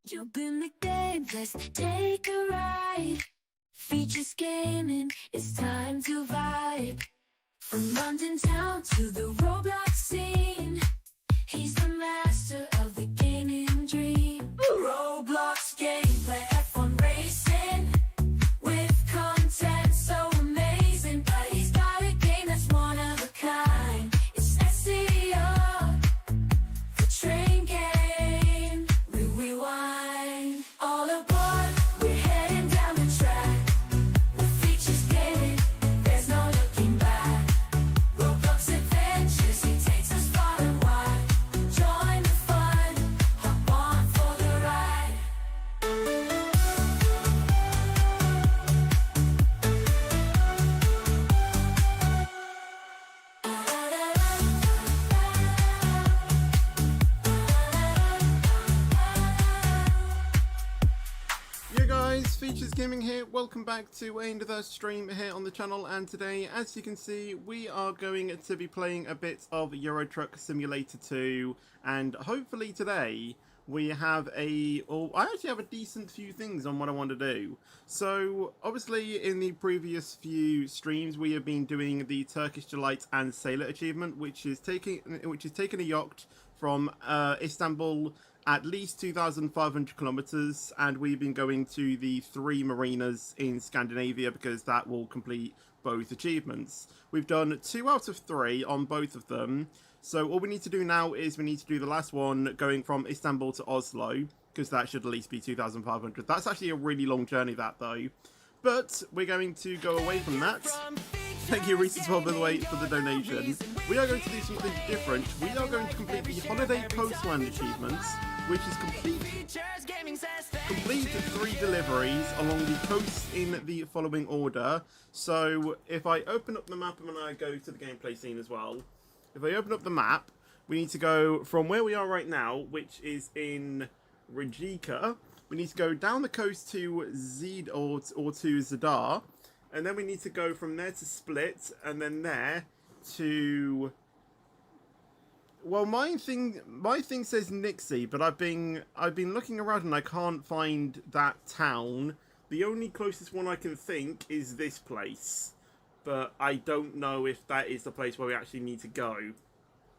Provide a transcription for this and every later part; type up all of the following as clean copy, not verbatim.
Jump in the game, let's take a ride. Features gaming, it's time to vibe. From London town to the Roblox scene, he's the master of the gaming dream. Roblox gameplay, F1 racing, with content so amazing. But he's got a game that's one of a kind. It's SEO, the train game. We rewind. All aboard, we're heading down the track. The features gaming, there's no looking back. Roblox adventures, he takes us far and wide. Join the fun, hop on for the ride. Yo guys, Features Gaming here, welcome back to another stream here on the channel, and today, as you can see, we are going to be playing a bit of Euro Truck Simulator 2, and hopefully today we have I actually have a decent few things on what I want to do. So, obviously in the previous few streams we have been doing the Turkish Delight and Sailor achievement, which is taking a yacht from Istanbul at least 2,500 kilometers, and we've been going to the 3 marinas in Scandinavia because that will complete both achievements. We've done 2 out of 3 on both of them, so all we need to do now is we need to do the last one going from Istanbul to Oslo, because that should at least be 2,500. That's actually a really long journey, that though. But we're going to go away from that. Thank you, Reese, as well, by the way, for the donation. We are going to do something different. We are going to complete the Holiday Coastland achievements, which is complete 3 deliveries along the coast in the following order. So if I open up the map and I go to the gameplay scene as well, if I open up the map, we need to go from where we are right now, which is in Rijeka. We need to go down the coast to Zid or to Zadar, and then we need to go from there to Split, and then there to... Well, my thing says Nixie, but I've been looking around and I can't find that town. The only closest one I can think is this place, but I don't know if that is the place where we actually need to go.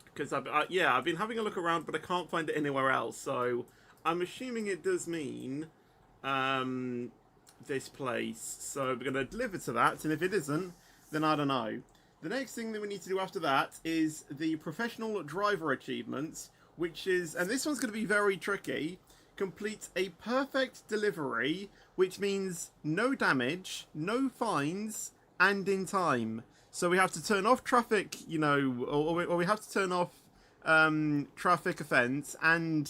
Because I've been having a look around, but I can't find it anywhere else. So I'm assuming it does mean this place. So we're going to deliver to that, and if it isn't, then I don't know. The next thing that we need to do after that is the Professional Driver Achievement, which is, and this one's going to be very tricky, complete a perfect delivery, which means no damage, no fines, and in time. So we have to turn off traffic, you know, or we have to turn off traffic offence and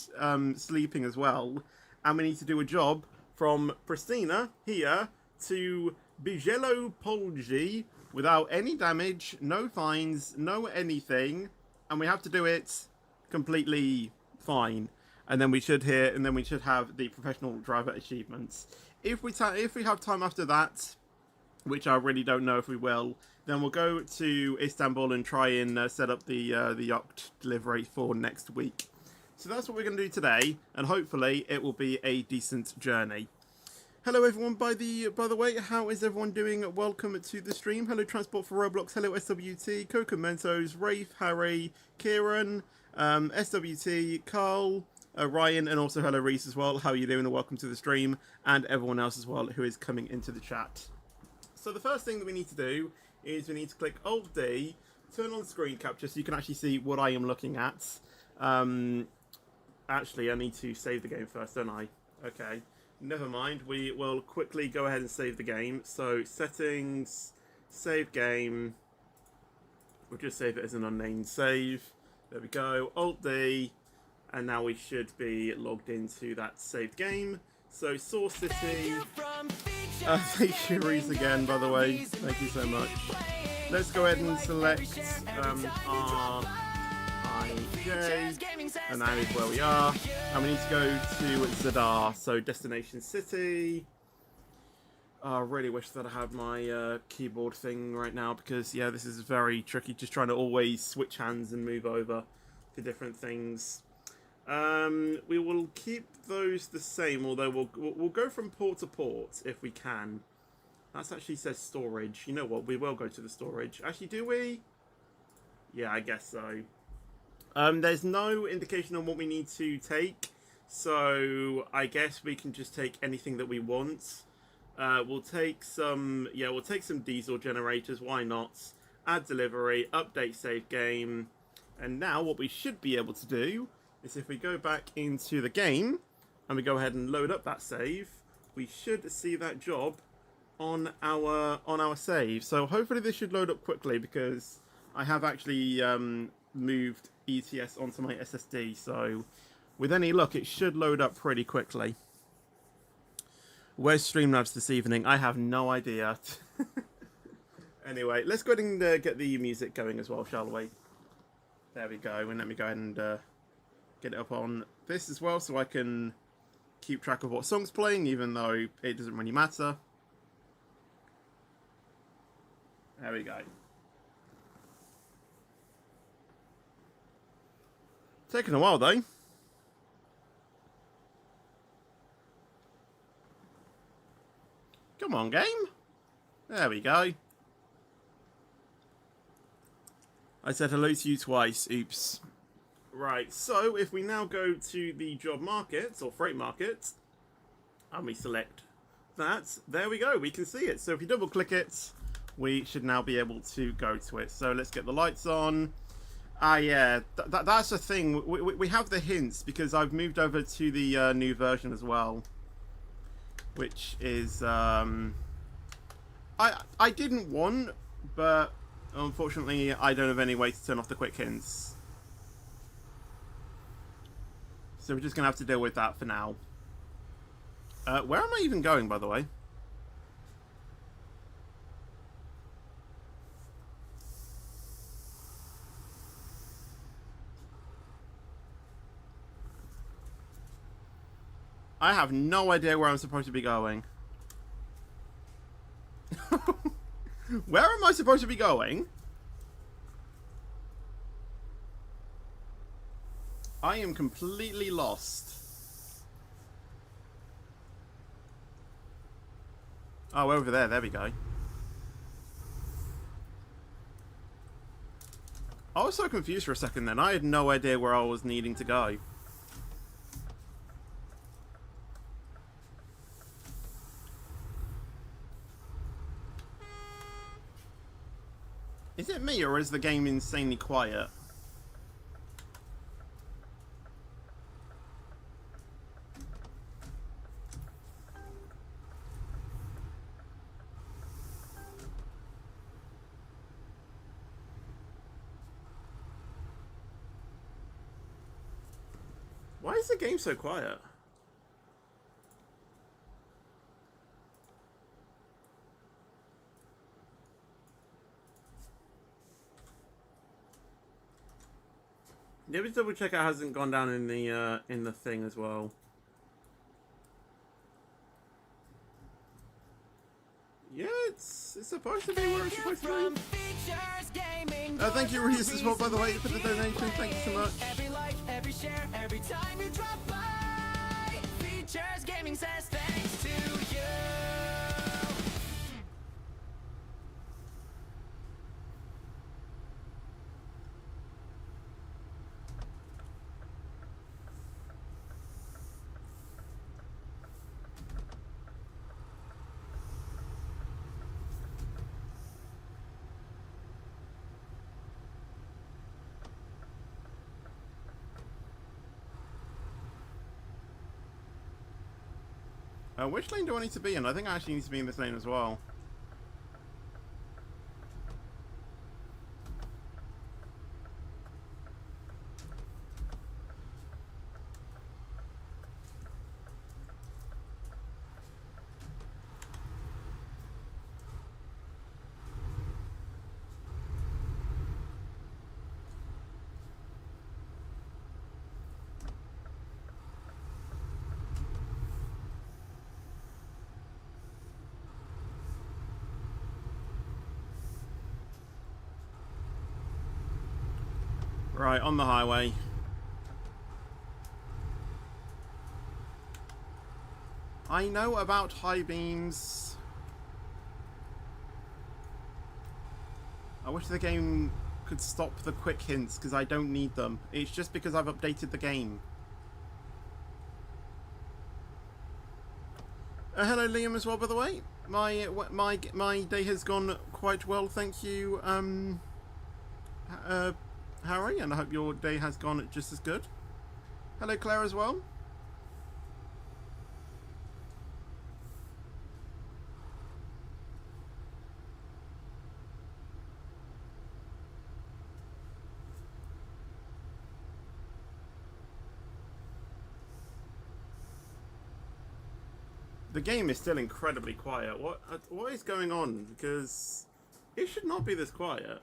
sleeping as well. And we need to do a job from Pristina here to Bigelow Polji, without any damage, no fines, no anything, and we have to do it completely fine. And then we should have the Professional Driver achievements. If we have time after that, which I really don't know if we will, then we'll go to Istanbul and try and set up the yacht delivery for next week. So that's what we're going to do today, and hopefully it will be a decent journey. Hello everyone, by the way, how is everyone doing? Welcome to the stream. Hello Transport for Roblox, hello SWT, Coco Mentos, Rafe, Harry, Kieran, SWT, Carl, Ryan, and also hello Reese as well. How are you doing? And welcome to the stream, and everyone else as well who is coming into the chat. So the first thing that we need to do is we need to click Alt D, turn on screen capture so you can actually see what I am looking at. Actually, I need to save the game first, don't I? Okay. Never mind, we will quickly go ahead and save the game. So, settings, save game. We'll just save it as an unnamed save. There we go, Alt-D. And now we should be logged into that saved game. So, Source City. Thank you, Reese, again, by the way. Thank you so much. Let's go ahead and select RIJ. And that is where we are. And we need to go to Zadar, so Destination City. I really wish that I had my keyboard thing right now, because, yeah, this is very tricky, just trying to always switch hands and move over to different things. We will keep those the same, although we'll go from port to port if we can. That actually says storage. You know what? We will go to the storage. Actually, do we? Yeah, I guess so. There's no indication on what we need to take, so I guess we can just take anything that we want. We'll take some. Yeah, we'll take some diesel generators. Why not? Add delivery. Update save game. And now what we should be able to do is if we go back into the game and we go ahead and load up that save, we should see that job on our save. So hopefully this should load up quickly because I have actually moved ETS onto my SSD. So with any luck, it should load up pretty quickly. Where's Streamlabs this evening? I have no idea. Anyway, let's go ahead and get the music going as well, shall we? There we go. And let me go ahead and get it up on this as well so I can keep track of what song's playing, even though it doesn't really matter. There we go. Taking a while though. Come on, game. There we go. I said hello to you twice. Oops. Right, so if we now go to the job market, or freight market, and we select that, there we go, we can see it. So if you double click it, we should now be able to go to it. So let's get the lights on. Yeah, that's the thing. We have the hints because I've moved over to the new version as well, which is I didn't want, but unfortunately I don't have any way to turn off the quick hints. So we're just gonna have to deal with that for now. Where am I even going, by the way? I have no idea where I'm supposed to be going. Where am I supposed to be going? I am completely lost. Oh, over there. There we go. I was so confused for a second then. I had no idea where I was needing to go. Is it me, or is the game insanely quiet? Why is the game so quiet? Yeah, let's double check it hasn't gone down in the thing as well. Yeah, it's supposed to be where it's supposed to be. Thank you, Reese, as well, by the way, for the donation. Thank you so much. Every like, every share, every time you drop by. Features Gaming says thanks to you. Which lane do I need to be in? I think I actually need to be in this lane as well. Right, on the highway. I know about high beams. I wish the game could stop the quick hints because I don't need them. It's just because I've updated the game. Hello Liam as well, by the way. My day has gone quite well, thank you, Harry, and I hope your day has gone just as good. Hello Claire as well. The game is still incredibly quiet. What is going on? Because it should not be this quiet.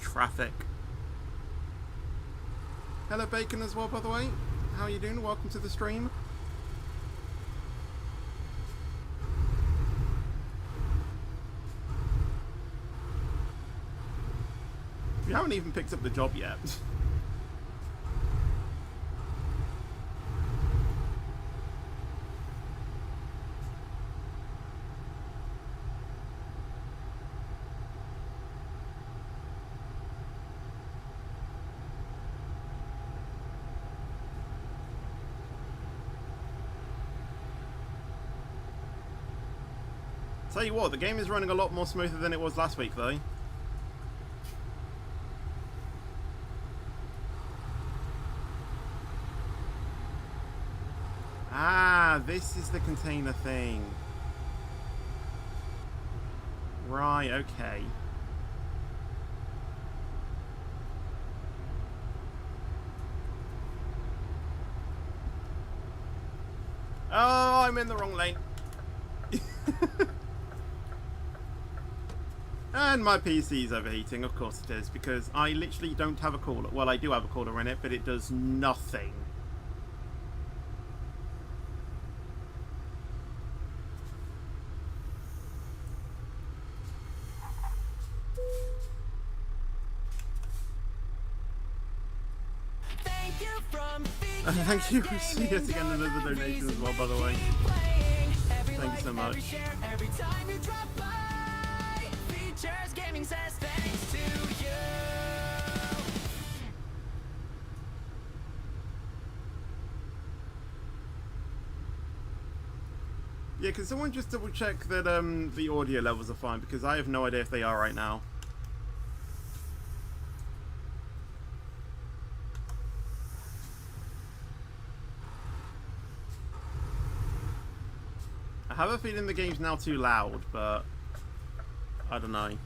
Traffic. Hello Bacon as well, by the way. How are you doing? Welcome to the stream. You haven't even picked up the job yet. Tell you what, the game is running a lot more smoother than it was last week, though. Ah, this is the container thing. Right, okay. Oh, I'm in the wrong lane. And my PC is overheating, of course it is, because I literally don't have a cooler. Well, I do have a cooler in it, but it does nothing. Thank you for yet again another donation as well, by the way. Thank you so much. Gaming says thanks to you. Yeah, can someone just double check that the audio levels are fine, because I have no idea if they are right now. I have a feeling the game's now too loud, but I don't know.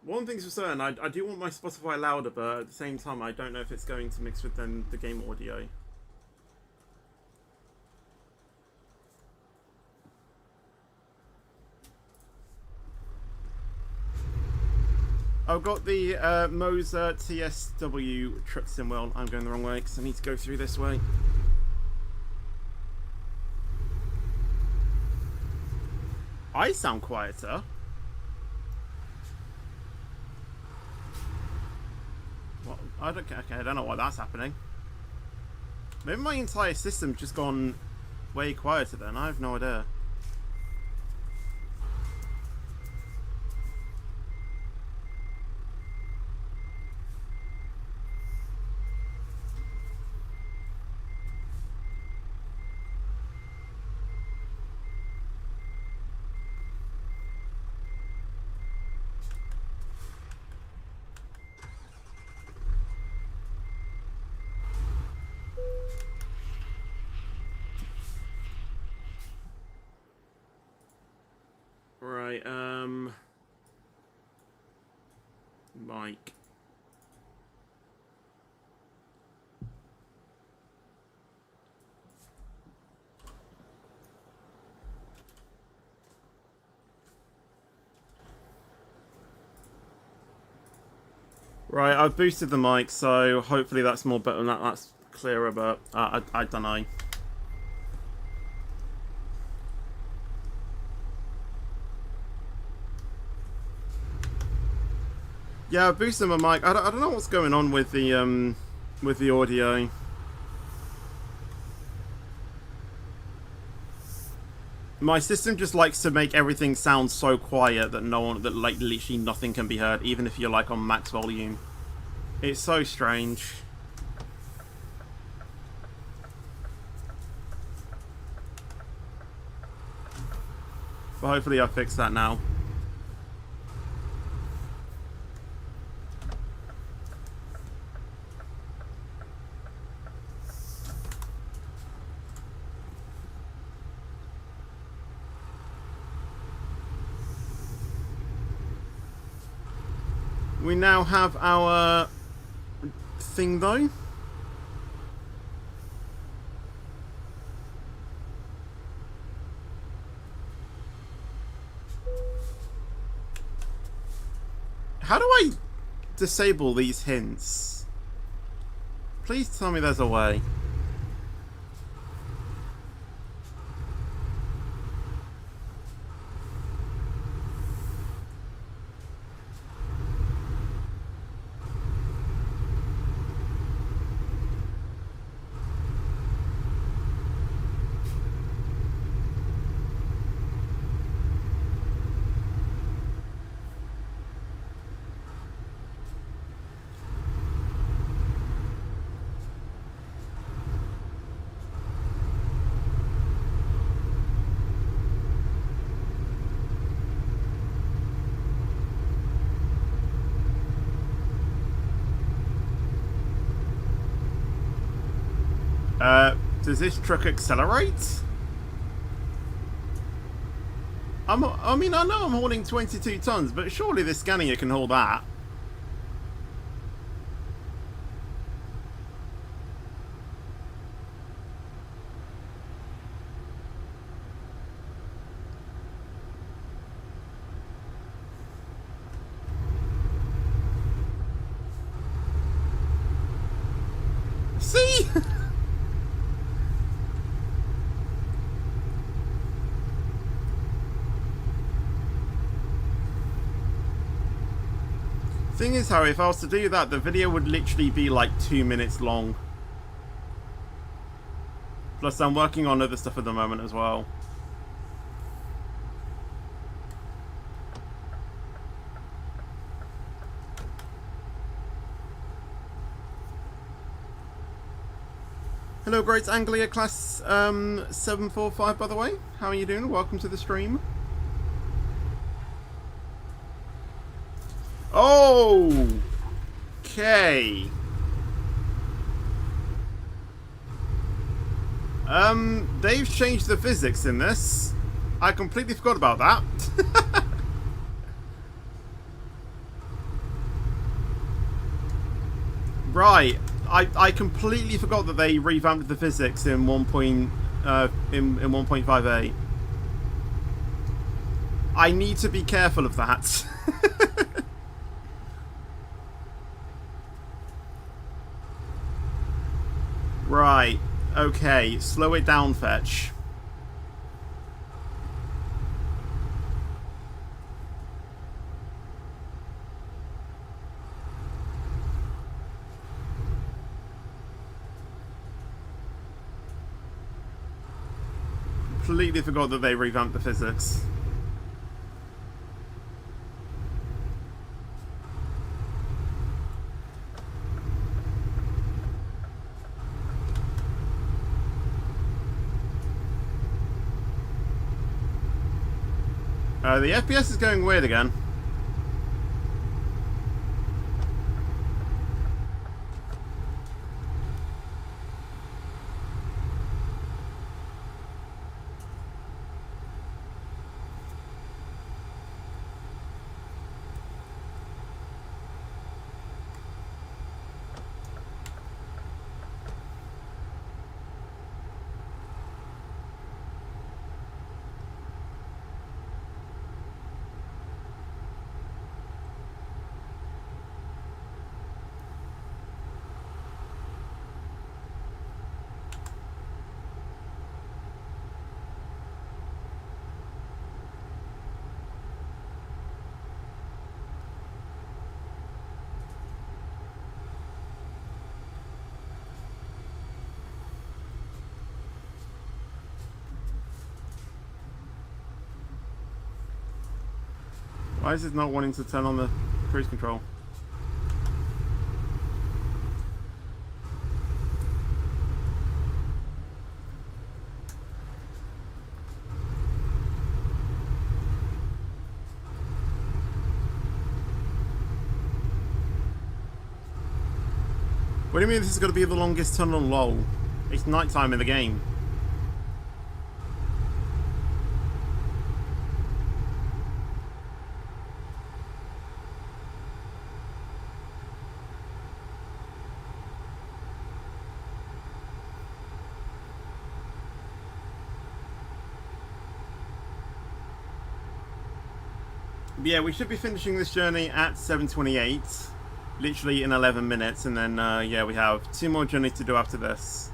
One thing's for certain, I do want my Spotify louder, but at the same time, I don't know if it's going to mix with the game audio. I've got the Moser TSW trip sim wheel. I'm going the wrong way because I need to go through this way. I sound quieter. Well, I don't know why that's happening. Maybe my entire system's just gone way quieter then. I have no idea. Right, mic. Right, I've boosted the mic, so hopefully that's more better. That's clearer, but I don't know. Yeah, I boosted my mic. I don't know what's going on with the audio. My system just likes to make everything sound so quiet that like literally nothing can be heard, even if you're like on max volume. It's so strange. But hopefully I fixed that now. We now have our thing though. How do I disable these hints? Please tell me there's a way. Does this truck accelerate? I mean, I know I'm hauling 22 tons, but surely this Scania can hold that. See? Thing is, Harry, if I was to do that, the video would literally be like 2 minutes long. Plus, I'm working on other stuff at the moment as well. Hello, Great Anglia Class 745, by the way. How are you doing? Welcome to the stream. Oh! Okay. They've changed the physics in this. I completely forgot about that. Right. I completely forgot that they revamped the physics in 1.58. I need to be careful of that. Right. Okay. Slow it down, Fetch. Completely forgot that they revamped the physics. The FPS is going weird again. Why is it not wanting to turn on the cruise control? What do you mean this is going to be the longest tunnel? Lol. It's nighttime in the game. Yeah, we should be finishing this journey at 7:28, literally in 11 minutes, and then yeah, we have 2 more journeys to do after this.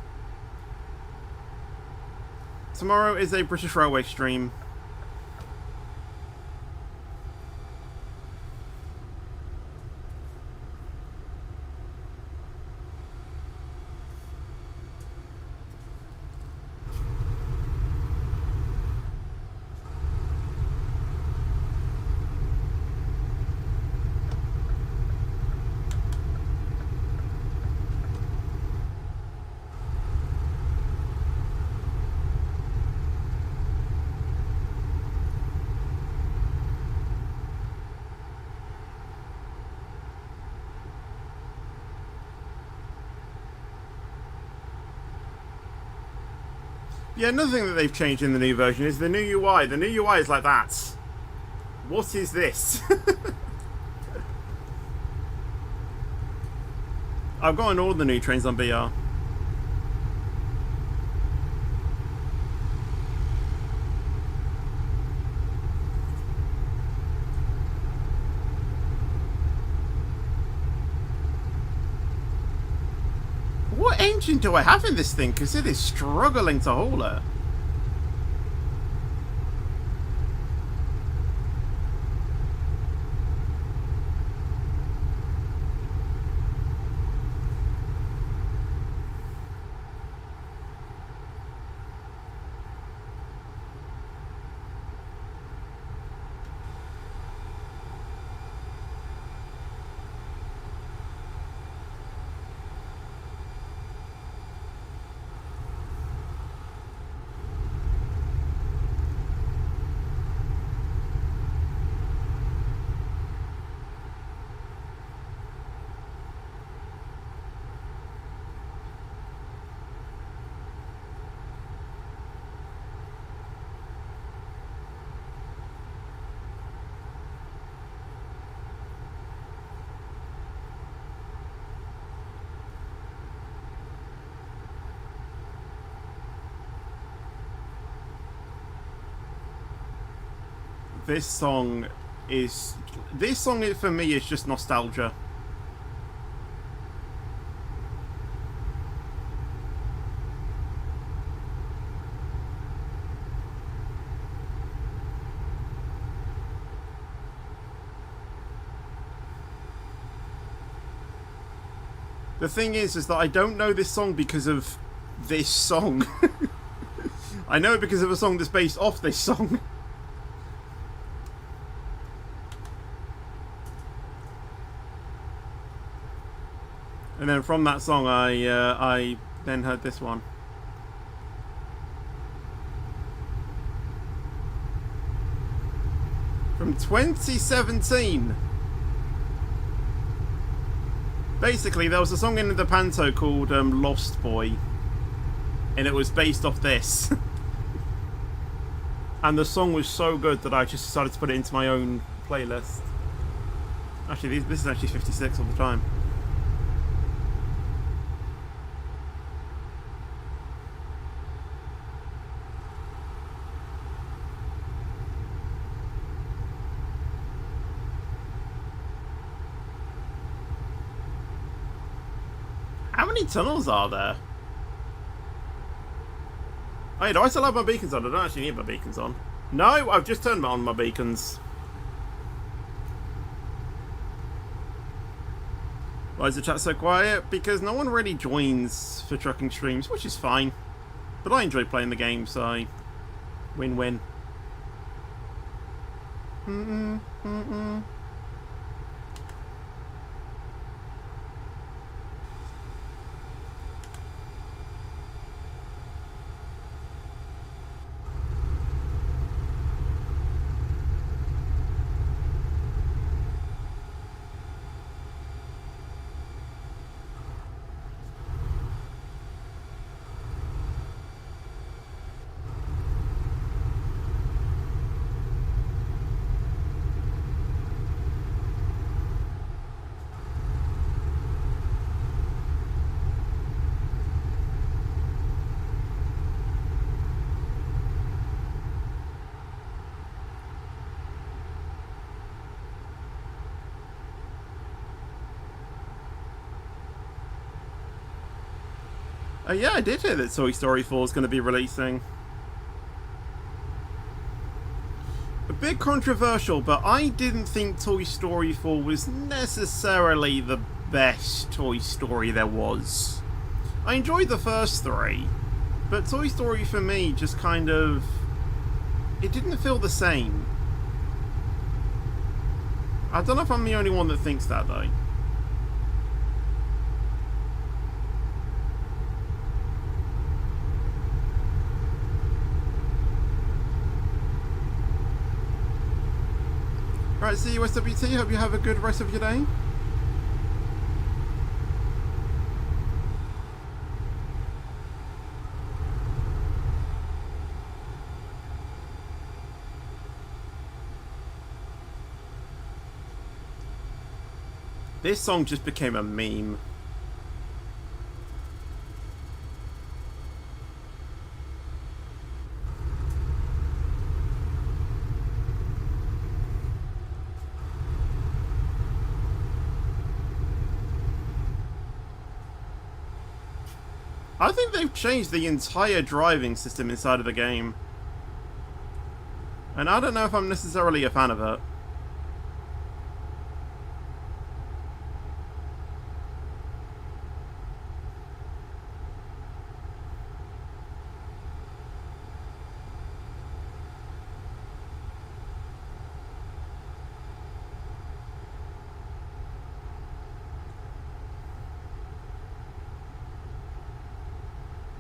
Tomorrow is a British Railway stream. Yeah, another thing that they've changed in the new version is the new UI. The new UI is like that. What is this? I've gotten all the new trains on BR. What engine do I have in this thing? Because it is struggling to haul it. This song for me is just nostalgia. The thing is that I don't know this song because of this song. I know it because of a song that's based off this song. And then from that song, I then heard this one. From 2017. Basically, there was a song in the Panto called Lost Boy. And it was based off this. And the song was so good that I just decided to put it into my own playlist. Actually, this is actually 56 all the time. How many tunnels are there? Hey, do I still have my beacons on? I don't actually need my beacons on. No, I've just turned on my beacons. Why is the chat so quiet? Because no one really joins for trucking streams, which is fine. But I enjoy playing the game, so win-win. Mm-mm, mm-mm. Yeah, I did hear that Toy Story 4 is going to be releasing. A bit controversial, but I didn't think Toy Story 4 was necessarily the best Toy Story there was. I enjoyed the first three, but Toy Story for me just kind of... it didn't feel the same. I don't know if I'm the only one that thinks that, though. Alright, see you, SWT. Hope you have a good rest of your day. This song just became a meme. I think they've changed the entire driving system inside of the game. And I don't know if I'm necessarily a fan of it.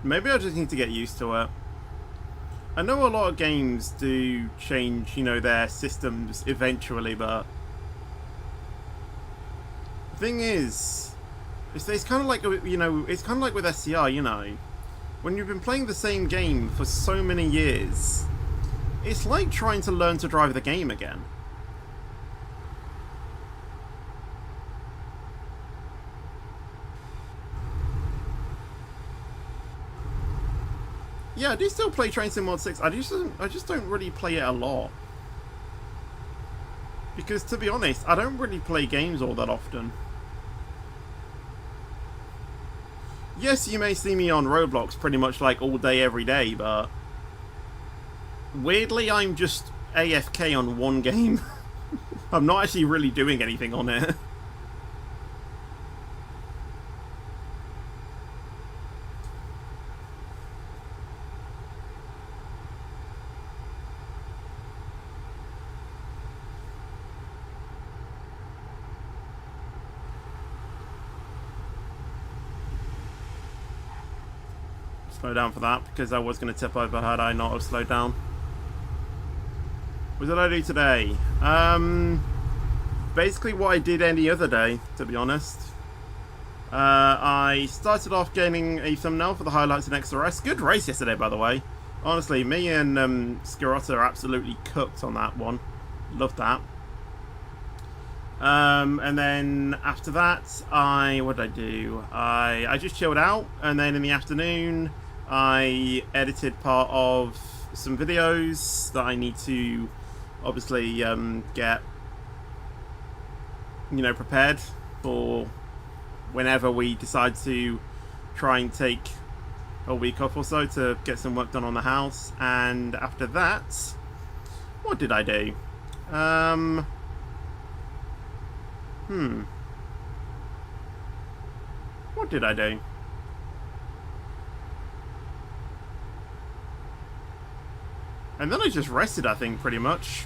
Maybe I just need to get used to it. I know a lot of games do change, you know, their systems eventually, but the thing is, it's kind of like, you know, it's kind of like with SCR, you know, when you've been playing the same game for so many years, it's like trying to learn to drive the game again. Yeah, I do still play Train Sim Mod 6. I just don't really play it a lot. Because, to be honest, I don't really play games all that often. Yes, you may see me on Roblox pretty much like all day, every day, but... weirdly, I'm just AFK on one game. I'm not actually really doing anything on it. Slow down for that, because I was going to tip over had I not have slowed down. What did I do today? Basically what I did any other day, to be honest. I started off getting a thumbnail for the highlights in XRS. Good race yesterday, by the way. Honestly, me and Skirotta are absolutely cooked on that one. Loved that. And then after that, what did I do? I just chilled out, and then in the afternoon, I edited part of some videos that I need to obviously get, you know, prepared for whenever we decide to try and take a week off or so to get some work done on the house. And after that, what did I do? What did I do? And then I just rested, I think, pretty much.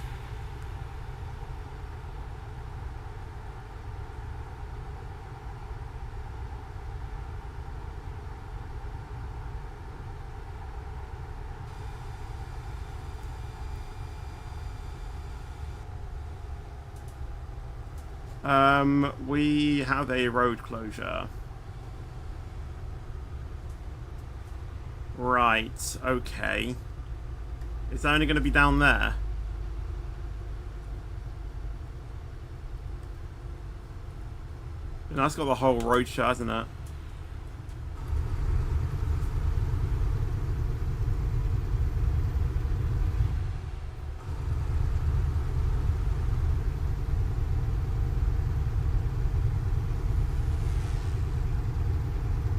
We have a road closure. Right, okay. It's only going to be down there. And that's got the whole road shut, hasn't it?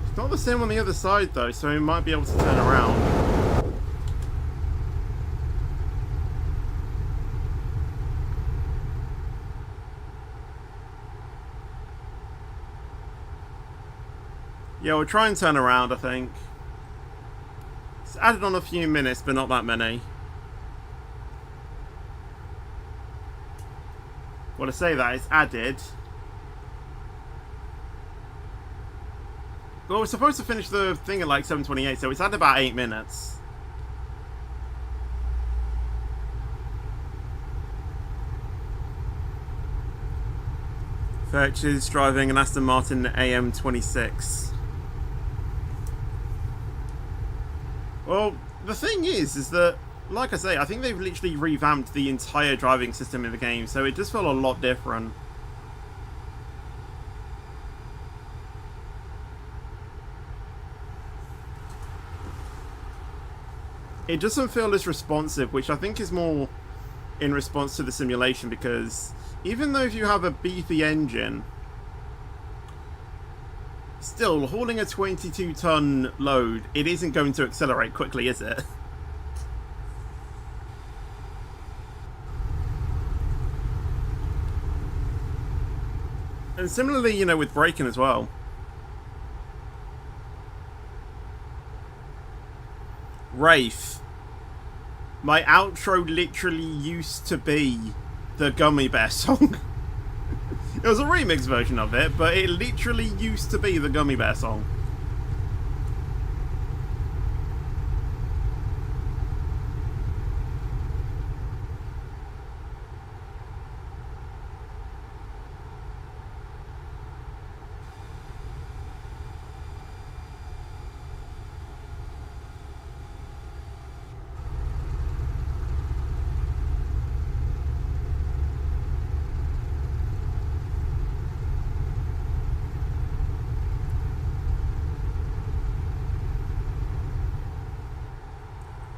It's not the same on the other side though, so we might be able to turn around. Yeah, we'll try and turn around, I think. It's added on a few minutes, but not that many. Well, to say that, it's added. Well, we're supposed to finish the thing at like 7:28, so it's added about 8 minutes. Fetch is driving an Aston Martin AM26. Well, the thing is that, like I say, I think they've literally revamped the entire driving system in the game, so it just felt a lot different. It doesn't feel as responsive, which I think is more in response to the simulation, because even though if you have a beefy engine, still, hauling a 22-ton load, it isn't going to accelerate quickly, is it? And similarly, you know, with braking as well. Wraith. My outro literally used to be the Gummy Bear song. It was a remix version of it, but it literally used to be the Gummy Bear song.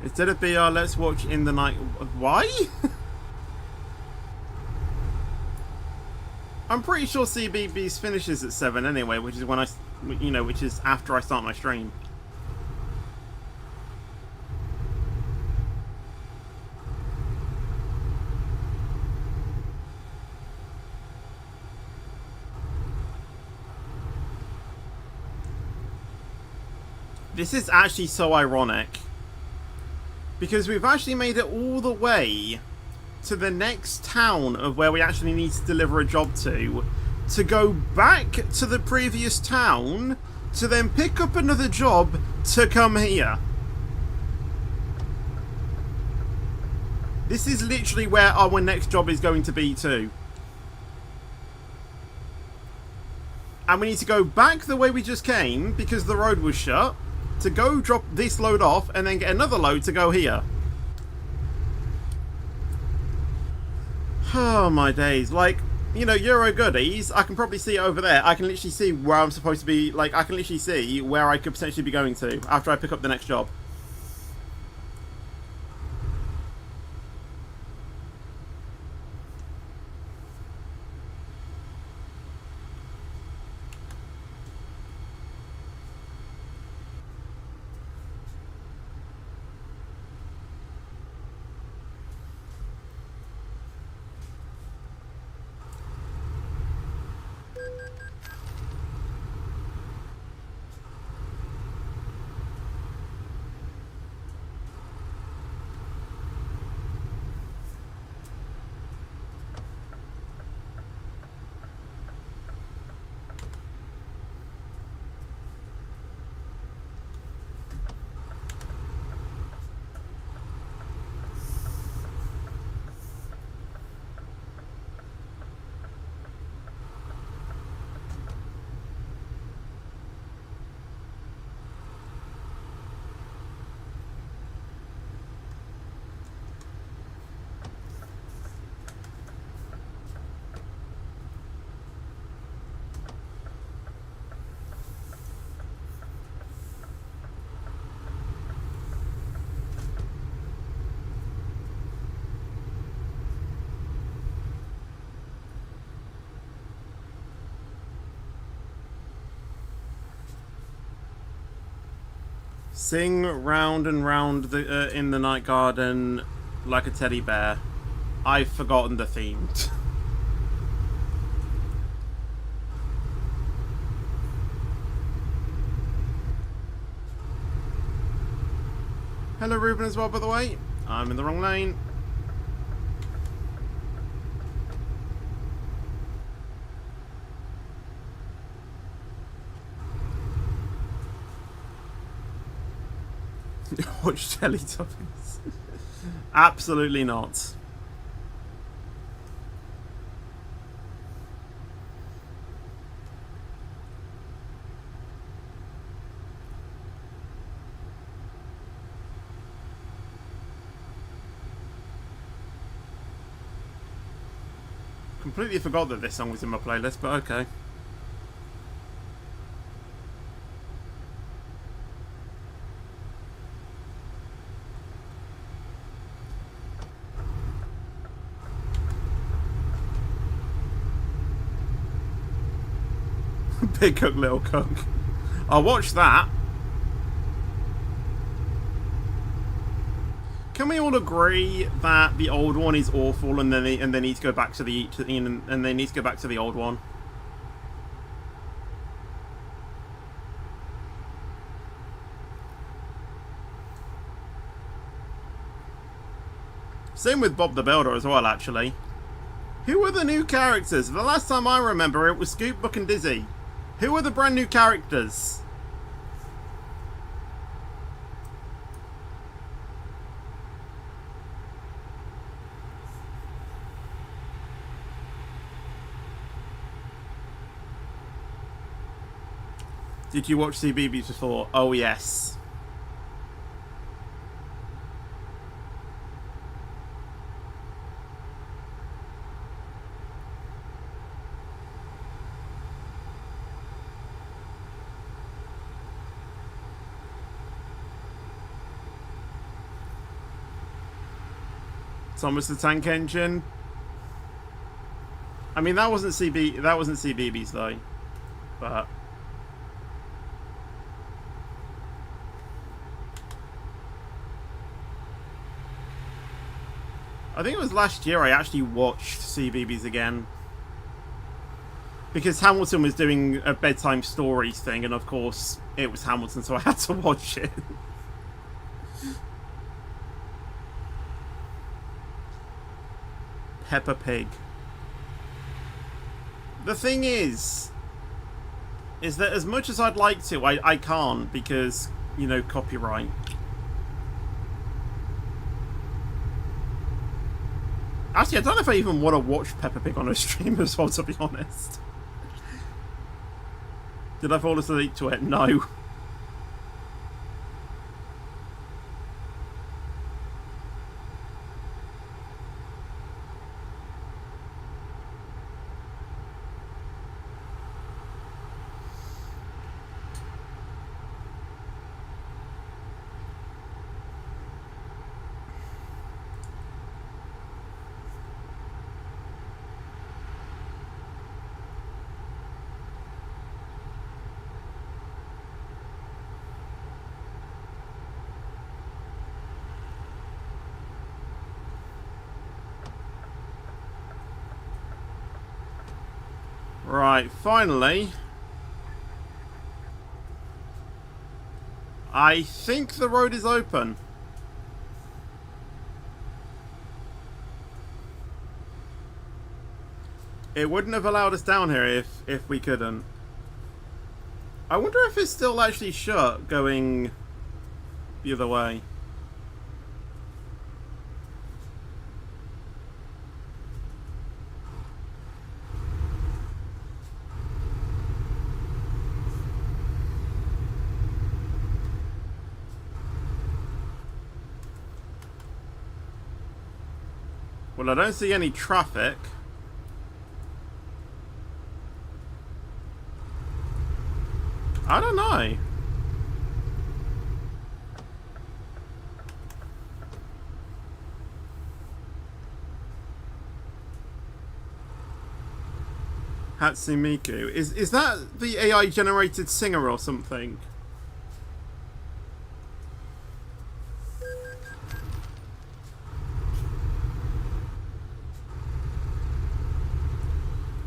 Instead of BR, let's watch In the Night. Why? I'm pretty sure CBBS finishes at 7 anyway, which is when which is after I start my stream. This is actually so ironic. Because we've actually made it all the way to the next town of where we actually need to deliver a job to go back to the previous town, to then pick up another job to come here. This is literally where our next job is going to be too. And we need to go back the way we just came, because the road was shut, to go drop this load off and then get another load to go here. Oh my days. Like, you know, Euro goodies, I can probably see it over there. I can literally see where I'm supposed to be, like, I can literally see where I could potentially be going to after I pick up the next job. Sing round and round the in the night garden like a teddy bear. I've forgotten the theme. Hello Ruben as well, by the way. I'm in the wrong lane. Watch Teletubbies. Absolutely not. Completely forgot that this song was in my playlist, but okay. Big Cook, Little Cook. I'll watch that. Can we all agree that the old one is awful, and then they need to go back to the and they need to go back to the old one? Same with Bob the Builder as well, actually. Who are the new characters? The last time I remember, it was Scoop, Book, and Dizzy. Who are the brand new characters? Did you watch CBeebies before? Oh, yes. Thomas the Tank Engine. I mean, that wasn't CBeebies though, but. I think it was last year I actually watched CBeebies again. Because Hamilton was doing a bedtime stories thing, and of course it was Hamilton, so I had to watch it. Peppa Pig. The thing is that as much as I'd like to, I can't because, you know, copyright. Actually, I don't know if I even want to watch Peppa Pig on a stream as well, to be honest. Did I fall asleep to it? No. Right, finally. I think the road is open. It wouldn't have allowed us down here if we couldn't. I wonder if it's still actually shut going the other way. Well, I don't see any traffic. I don't know. Hatsumiku. Is that the AI generated singer or something?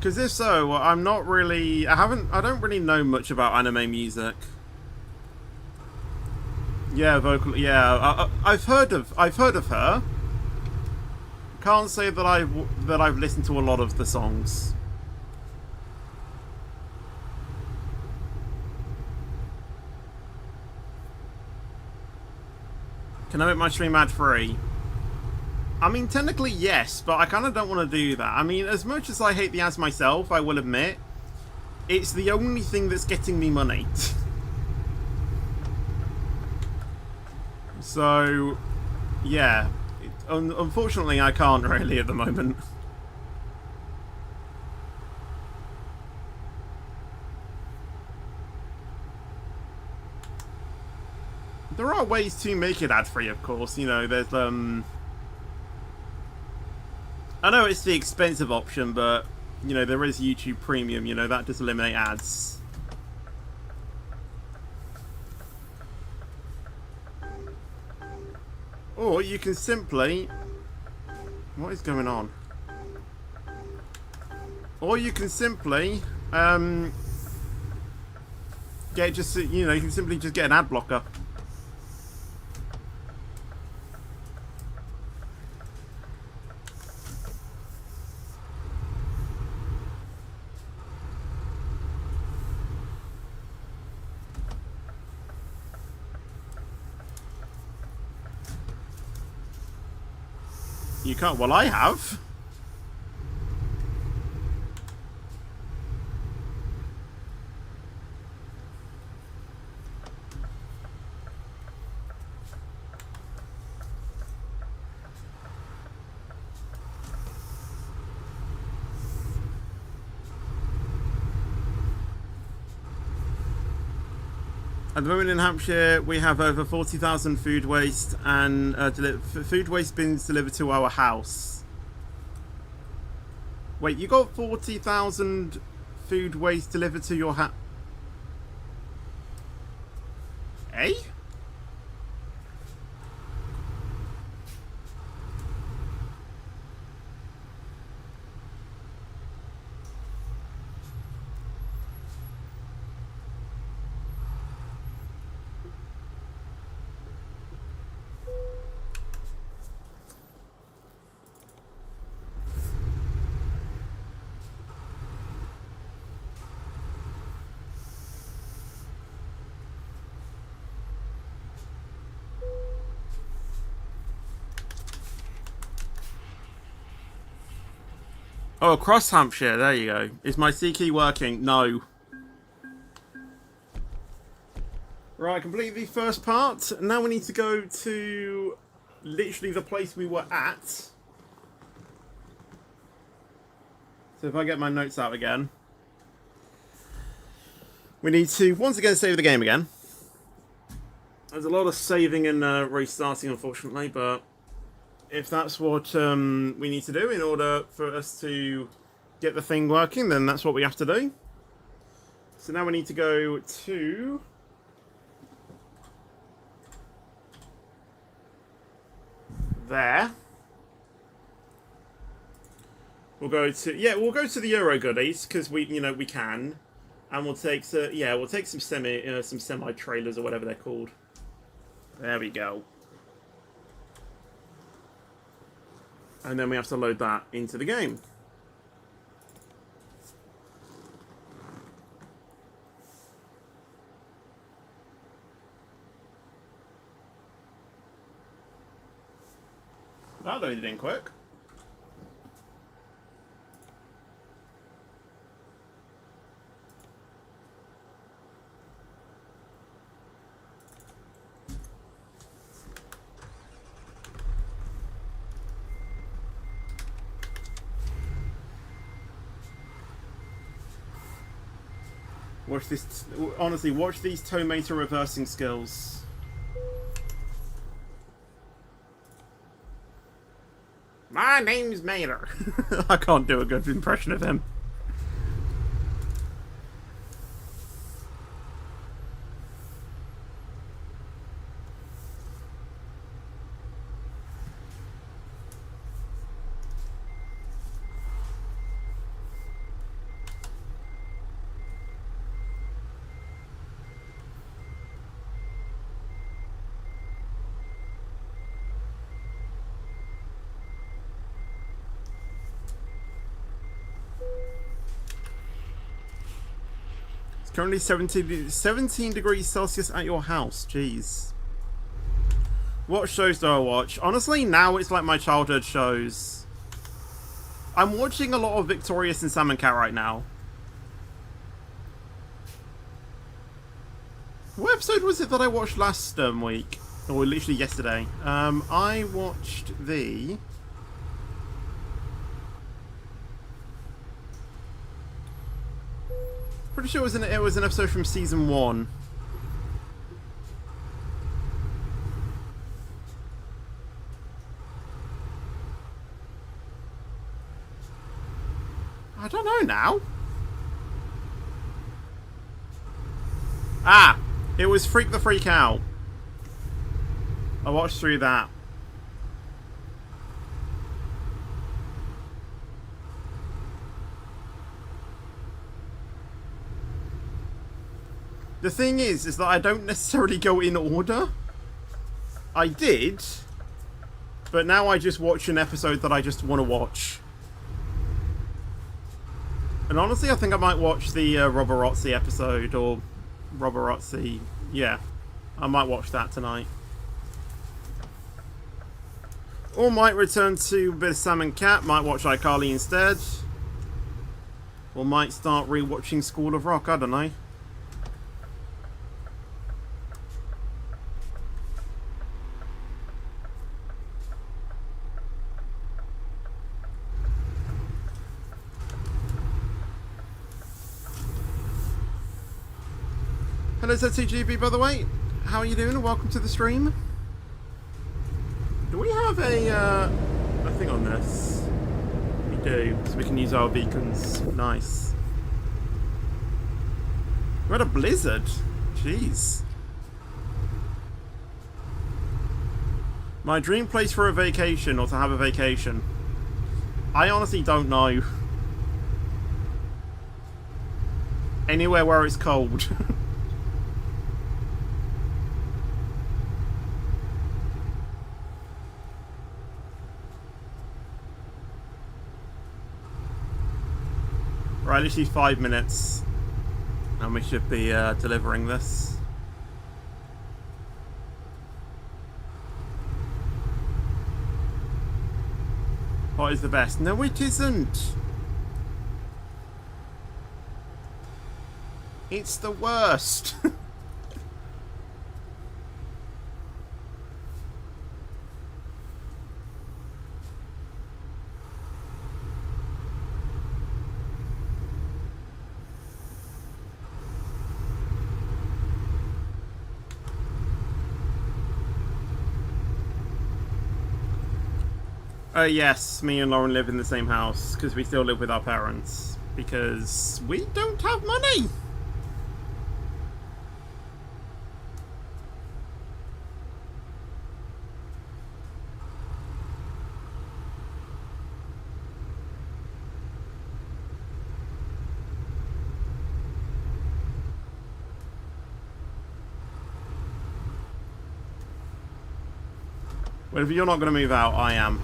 Because if so, well, I'm not really. I don't really know much about anime music. Yeah, vocal. Yeah, I've heard of her. Can't say that I've listened to a lot of the songs. Can I make my stream ad free? I mean, technically yes, but I kind of don't want to do that. I mean, as much as I hate the ads myself, I will admit, it's the only thing that's getting me money. So, yeah. Unfortunately, I can't really at the moment. There are ways to make it ad-free, of course. You know, there's, I know it's the expensive option, but, you know, there is YouTube Premium, you know, that does eliminate ads. Or you can simply... What is going on? Or you can simply, get just, you know, you can simply just get an ad blocker. You can't. Well, I have. At the moment in Hampshire, we have over 40,000 food waste and food waste bins delivered to our house. Wait, you got 40,000 food waste delivered to your house? Eh? Oh, across Hampshire, there you go. Is my C key working? No. Right, complete the first part. Now we need to go to literally the place we were at. So if I get my notes out again. We need to, once again, save the game again. There's a lot of saving and restarting, unfortunately, but if that's what we need to do in order for us to get the thing working, then that's what we have to do. So now we need to go to... there. We'll go to... yeah, we'll go to the Euro goodies, because we, you know, we can. And we'll take, yeah, we'll take some semi-trailers or whatever they're called. There we go. And then we have to load that into the game. That loaded in quick. Watch this. Honestly, watch these tomato reversing skills. My name's Mater. I can't do a good impression of him. Currently 17 degrees Celsius at your house. Jeez. What shows do I watch? Honestly, now it's like my childhood shows. I'm watching a lot of Victorious and Sam and Cat right now. What episode was it that I watched last week? Or literally yesterday? I watched the... Pretty sure it was an episode from season 1. I don't know now. Ah! It was Freak the Freak Out. I watched through that. The thing is that I don't necessarily go in order. I did, but now I just watch an episode that I just want to watch. And honestly, I think I might watch the Roborozzi episode, or Roborozzi. Yeah, I might watch that tonight. Or might return to a bit of Sam and Cat, might watch iCarly instead. Or might start rewatching School of Rock, I don't know. Hello ZTGB, by the way. How are you doing? Welcome to the stream. Do we have a thing on this? We do, so we can use our beacons. Nice. We're at a blizzard. Jeez. My dream place for a vacation, or to have a vacation. I honestly don't know. Anywhere where it's cold. Right, literally 5 minutes, and we should be delivering this. What is the best? No, it isn't. It's the worst. Yes, me and Lauren live in the same house because we still live with our parents because we don't have money. Well, if you're not going to move out, I am.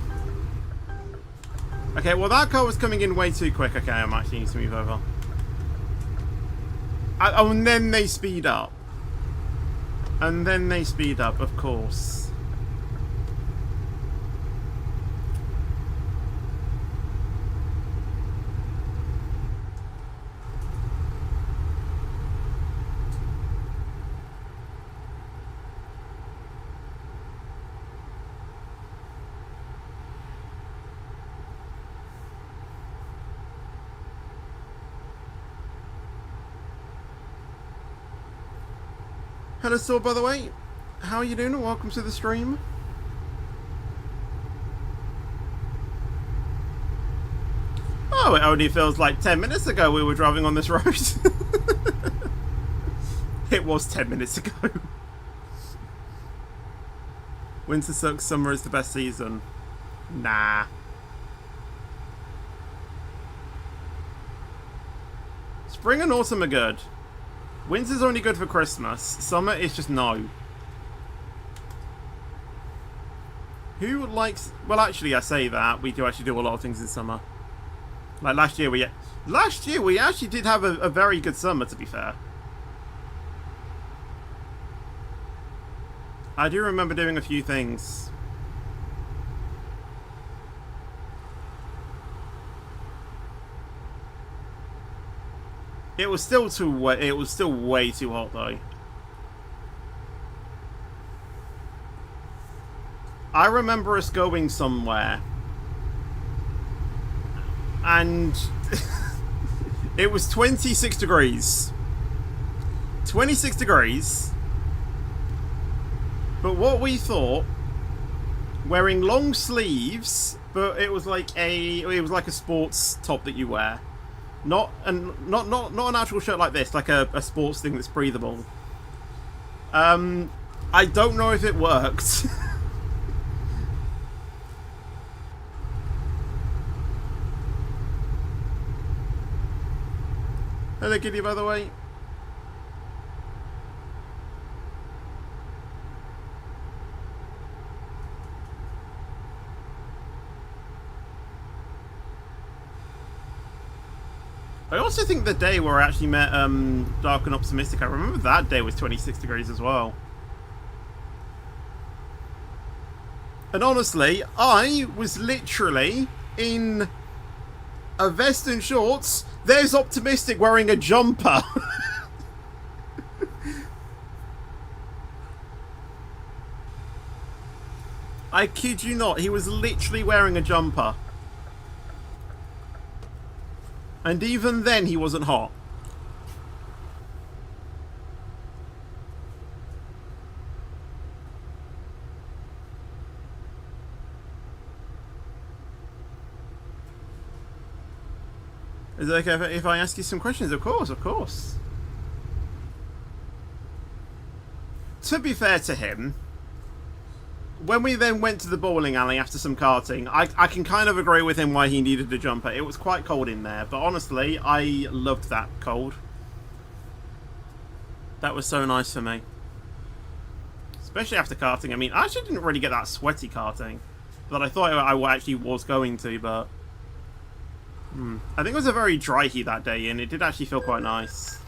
Okay, well that car was coming in way too quick. Okay, I might actually need to move over. Oh, and then they speed up. And then they speed up, of course. Hello, Saw, by the way. How are you doing? Welcome to the stream. Oh, it only feels like 10 minutes ago we were driving on this road. It was 10 minutes ago. Winter sucks, summer is the best season. Nah. Spring and autumn are good. Winter's only good for Christmas. Summer is just no. Who likes... Well, actually, I say that. We do actually do a lot of things in summer. Like last year we actually did have a very good summer, to be fair. I do remember doing a few things. It was still way too hot though. I remember us going somewhere and it was 26 degrees. 26 degrees. But what we thought, wearing long sleeves, but it was like a sports top that you wear. Not an actual shirt like this, like a sports thing that's breathable. I don't know if it worked. Hello, Kitty, by the way. I also think the day where I actually met Dark and Optimistic, I remember that day was 26 degrees as well. And honestly, I was literally in a vest and shorts. There's Optimistic wearing a jumper. I kid you not, he was literally wearing a jumper. And even then, he wasn't hot. Is it okay if I ask you some questions? Of course, of course. To be fair to him, when we then went to the bowling alley after some karting, I can kind of agree with him why he needed a jumper. It was quite cold in there, but honestly, I loved that cold. That was so nice for me. Especially after karting. I mean, I actually didn't really get that sweaty karting that I thought I actually was going to, but... I think it was a very dry heat that day, and it did actually feel quite nice.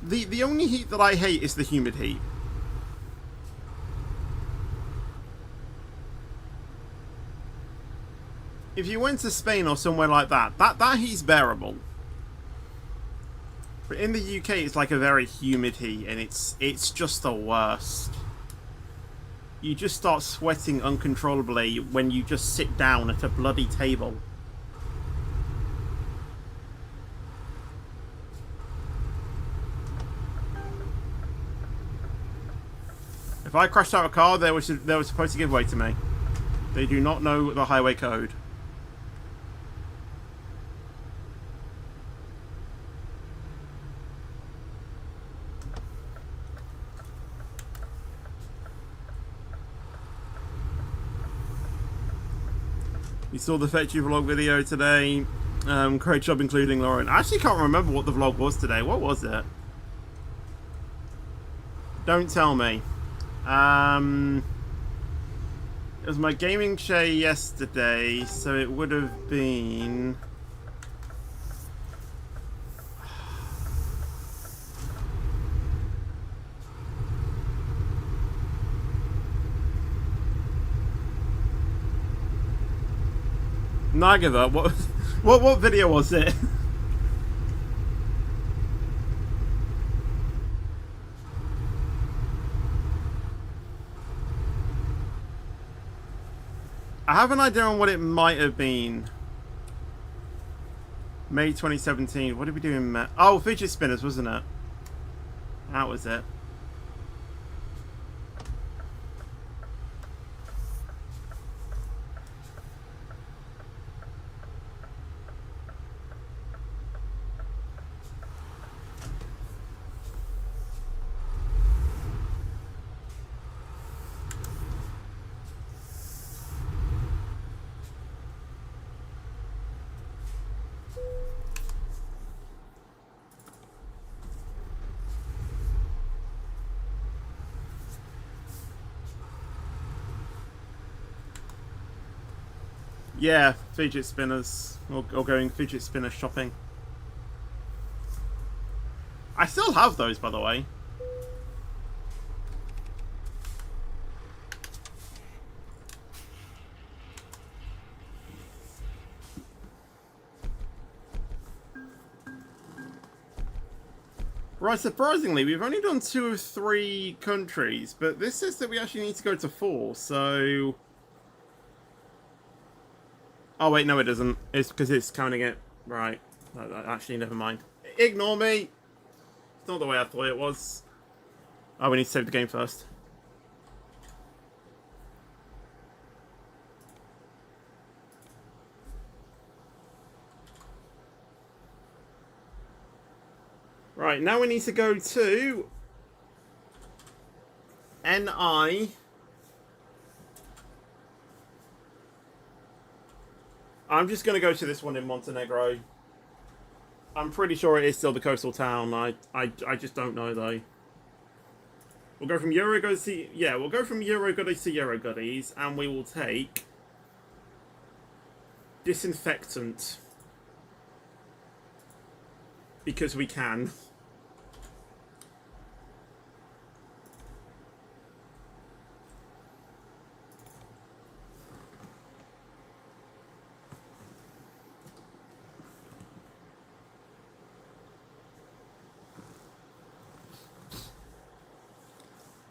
The only heat that I hate is the humid heat. If you went to Spain or somewhere like that, that heat's bearable. But in the UK, it's like a very humid heat, and it's just the worst. You just start sweating uncontrollably when you just sit down at a bloody table. If I crashed out a car, they were supposed to give way to me. They do not know the highway code. You saw the Fetchy vlog video today. Great job including Lauren. I actually can't remember what the vlog was today. What was it? Don't tell me. It was my gaming share yesterday, so it would have been... No, I give up. What video was it? I have an idea on what it might have been. May 2017. What did we do in May? Oh, fidget spinners, wasn't it? That was it. Yeah, fidget spinners. Or going fidget spinner shopping. I still have those, by the way. Right, surprisingly, we've only done 2 of 3 countries, but this says that we actually need to go to 4, so... Oh, wait, no, it doesn't. It's because it's counting it. Right. Actually, never mind. Ignore me! It's not the way I thought it was. Oh, we need to save the game first. Right, now we need to go to... NI... I'm just going to go to this one in Montenegro. I'm pretty sure it is still the coastal town. I just don't know, though. We'll go from Eurogoodies to... Yeah, we'll go from Eurogoodies to Eurogoodies, and we will take... Disinfectant. Because we can.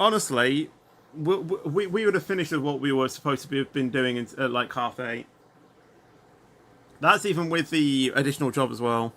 Honestly, we would have finished with what we were supposed to have been doing at like 8:30. That's even with the additional job as well.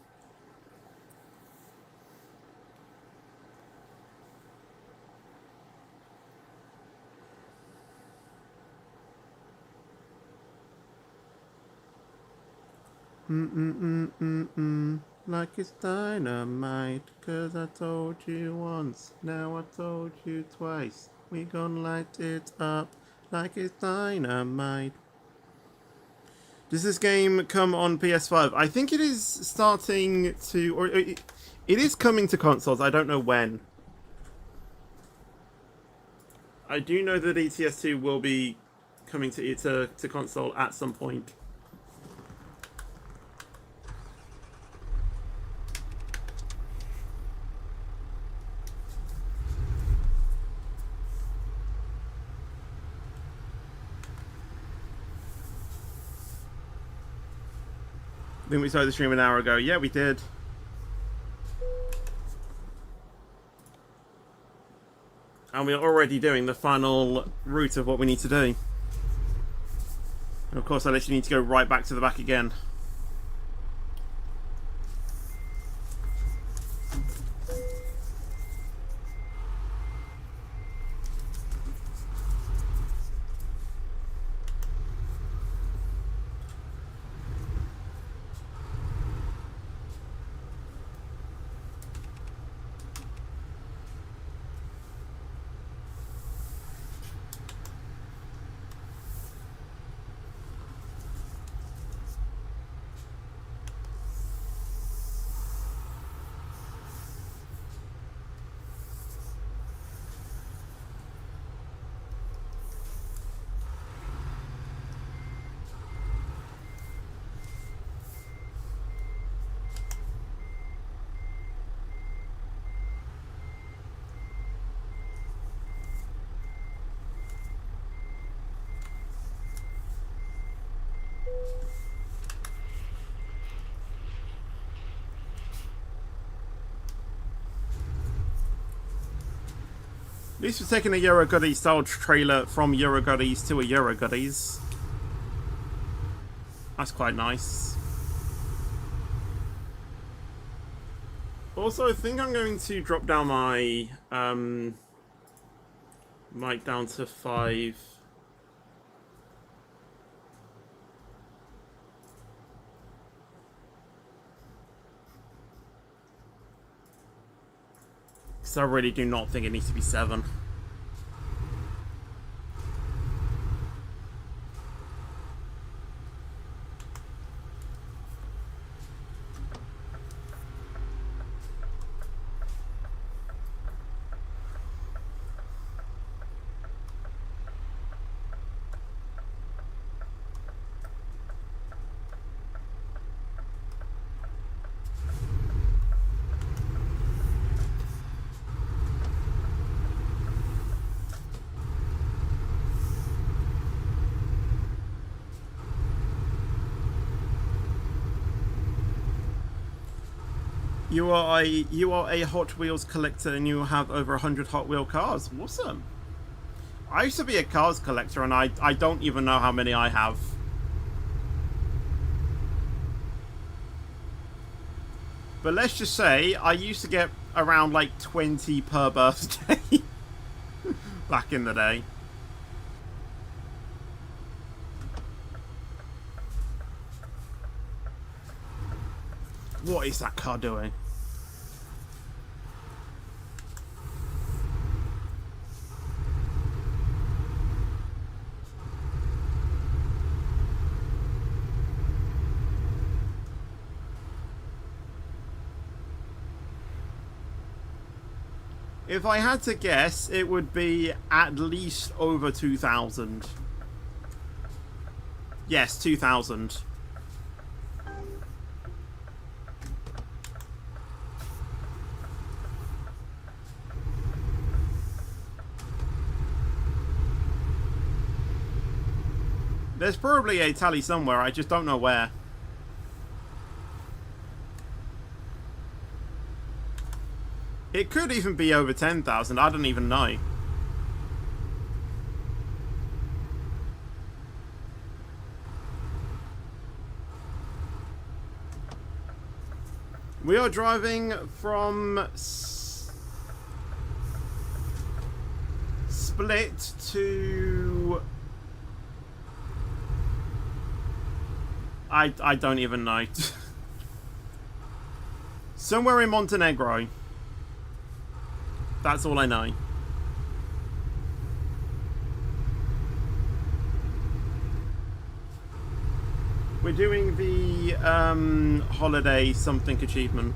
Like it's dynamite, 'cause I told you once, now I told you twice. We gonna light it up like it's dynamite. Does this game come on PS5? I think it is starting to, or it is coming to consoles. I don't know when. I do know that ETS2 will be coming to console at some point. I think we started the stream an hour ago. Yeah, we did. And we're already doing the final route of what we need to do. And of course, I literally need to go right back to the back again. At least we're taking a Eurogoodies style trailer from Eurogoodies to a Eurogoodies. That's quite nice. Also, I think I'm going to drop down my mic down to 5. Because I really do not think it needs to be 7. You are a Hot Wheels collector and you have over 100 Hot Wheel cars. Awesome. I used to be a cars collector and I don't even know how many I have. But let's just say I used to get around like 20 per birthday back in the day. What is that car doing? If I had to guess, it would be at least over 2,000. Yes, 2,000. There's probably a tally somewhere, I just don't know where. It could even be over 10,000, I don't even know. We are driving from Split to... I don't even know. Somewhere in Montenegro. That's all I know. We're doing the holiday something achievement.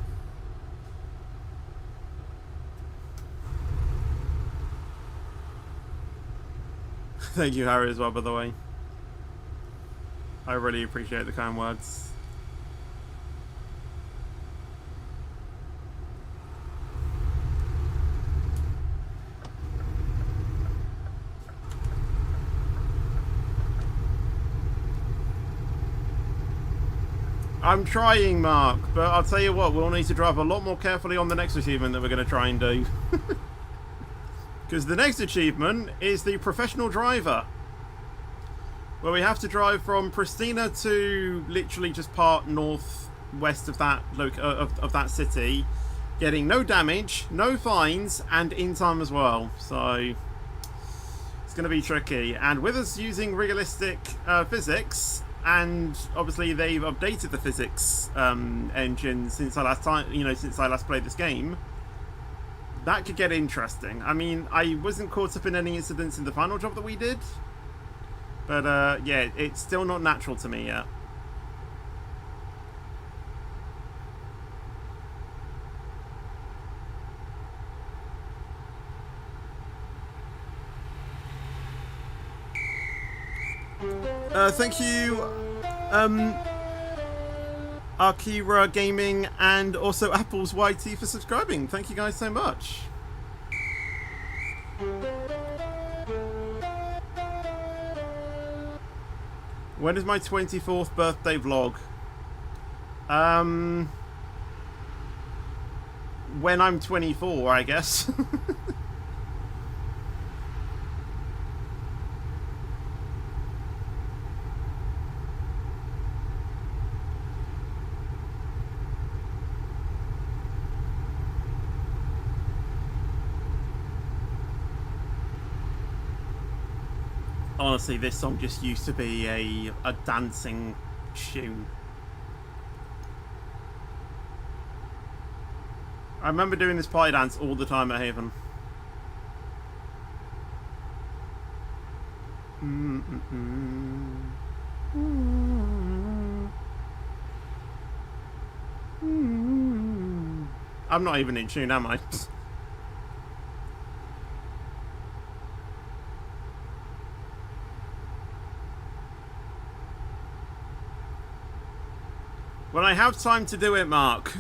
Thank you, Harry, as well, by the way. I really appreciate the kind words. I'm trying, Mark, but I'll tell you what, we'll need to drive a lot more carefully on the next achievement that we're going to try and do. Because the next achievement is the professional driver, where we have to drive from Pristina to literally just part northwest of that of that city, getting no damage, no fines, and in time as well. So it's going to be tricky. And with us using realistic physics, and obviously they've updated the physics engine since I last played this game. That could get interesting. I mean, I wasn't caught up in any incidents in the final job that we did. But, yeah, it's still not natural to me yet. Thank you, Akira Gaming and also Apple's YT for subscribing. Thank you guys so much. When is my 24th birthday vlog? When I'm 24, I guess. Honestly, this song just used to be a dancing tune. I remember doing this party dance all the time at Haven. I'm not even in tune, am I? When I have time to do it, Mark.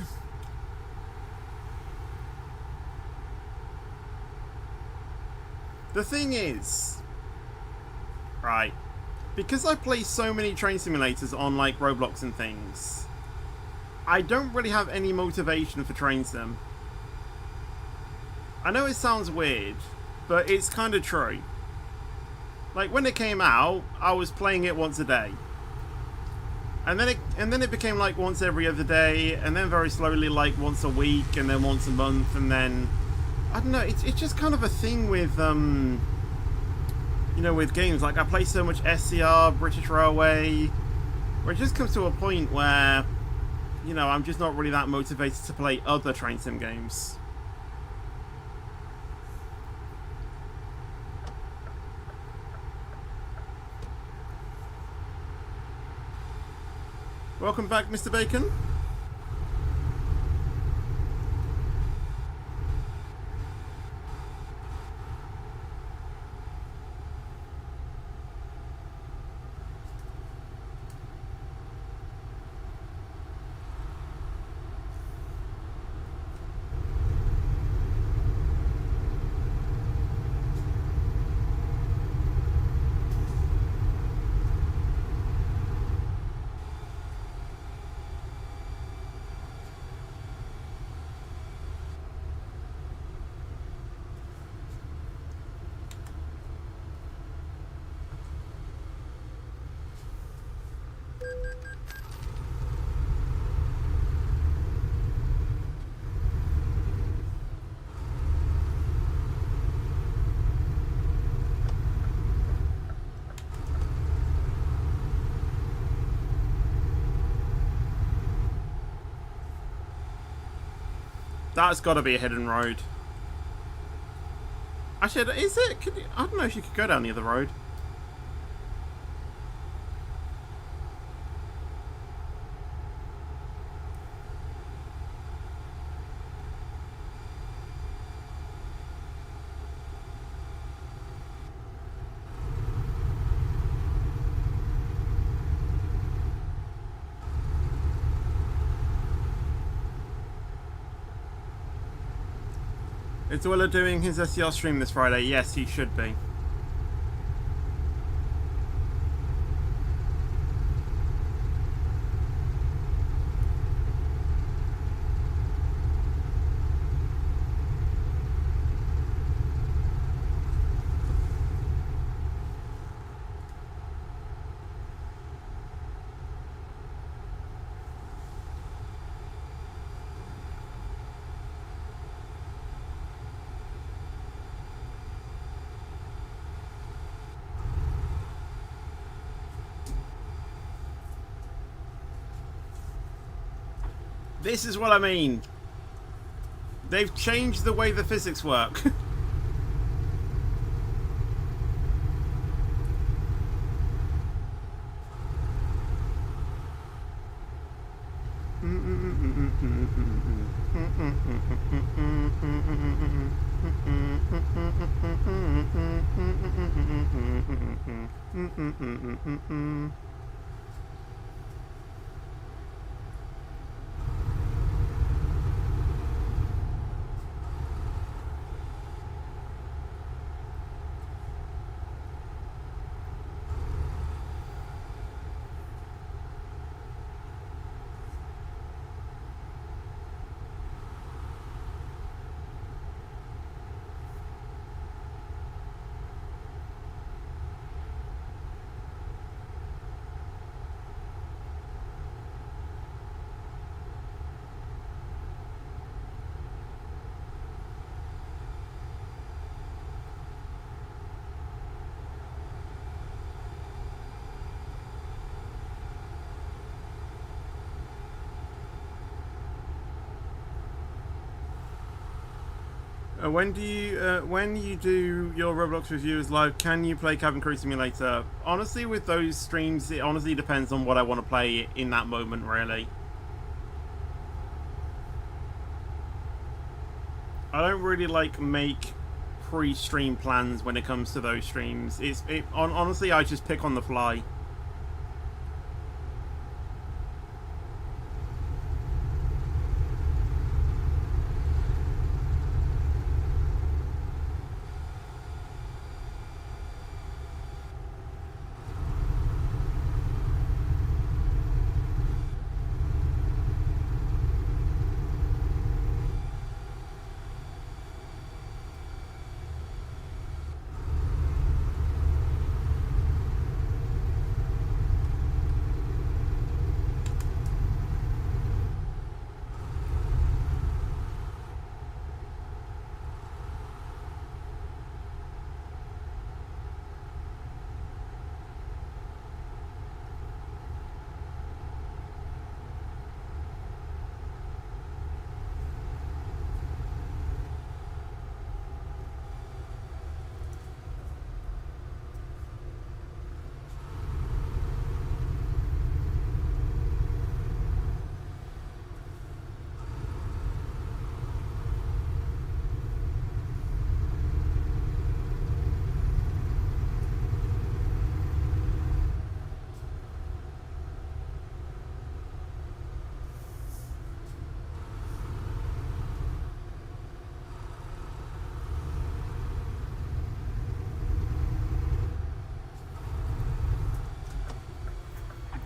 The thing is, right, because I play so many train simulators on like Roblox and things, I don't really have any motivation for train sim. I know it sounds weird, but it's kind of true. Like, when it came out, I was playing it once a day. And then it became like once every other day, and then very slowly like once a week, and then once a month, and then I don't know. It's just kind of a thing with you know, with games. Like, I play so much SCR, British Railway, where it just comes to a point where, you know, I'm just not really that motivated to play other train sim games. Welcome back, Mr. Bacon. That's got to be a hidden road. Actually, is it? I don't know if you could go down the other road. Is Willa doing his SCR stream this Friday? Yes, he should be. This is what I mean. They've changed the way the physics work. When you do your Roblox reviews live, can you play Cabin Crew Simulator? Honestly, with those streams, it honestly depends on what I want to play in that moment, really. I don't really like make pre-stream plans when it comes to those streams. Honestly, I just pick on the fly.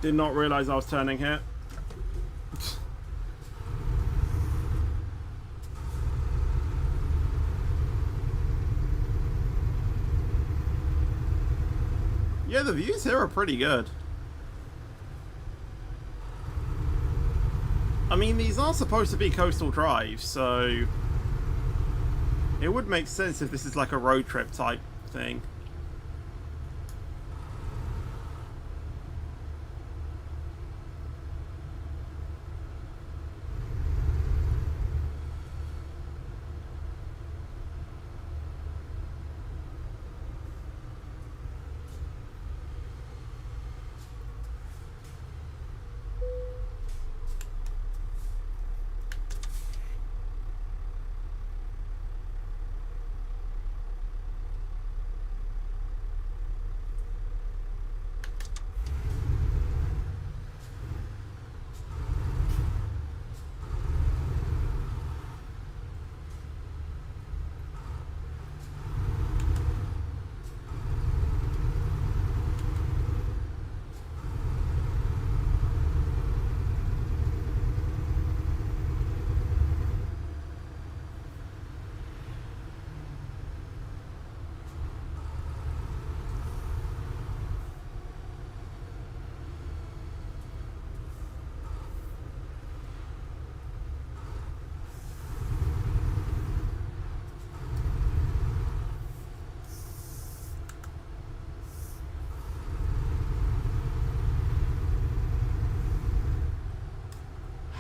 Did not realise I was turning here. Yeah, the views here are pretty good. I mean, these are supposed to be coastal drives, so it would make sense if this is like a road trip type thing.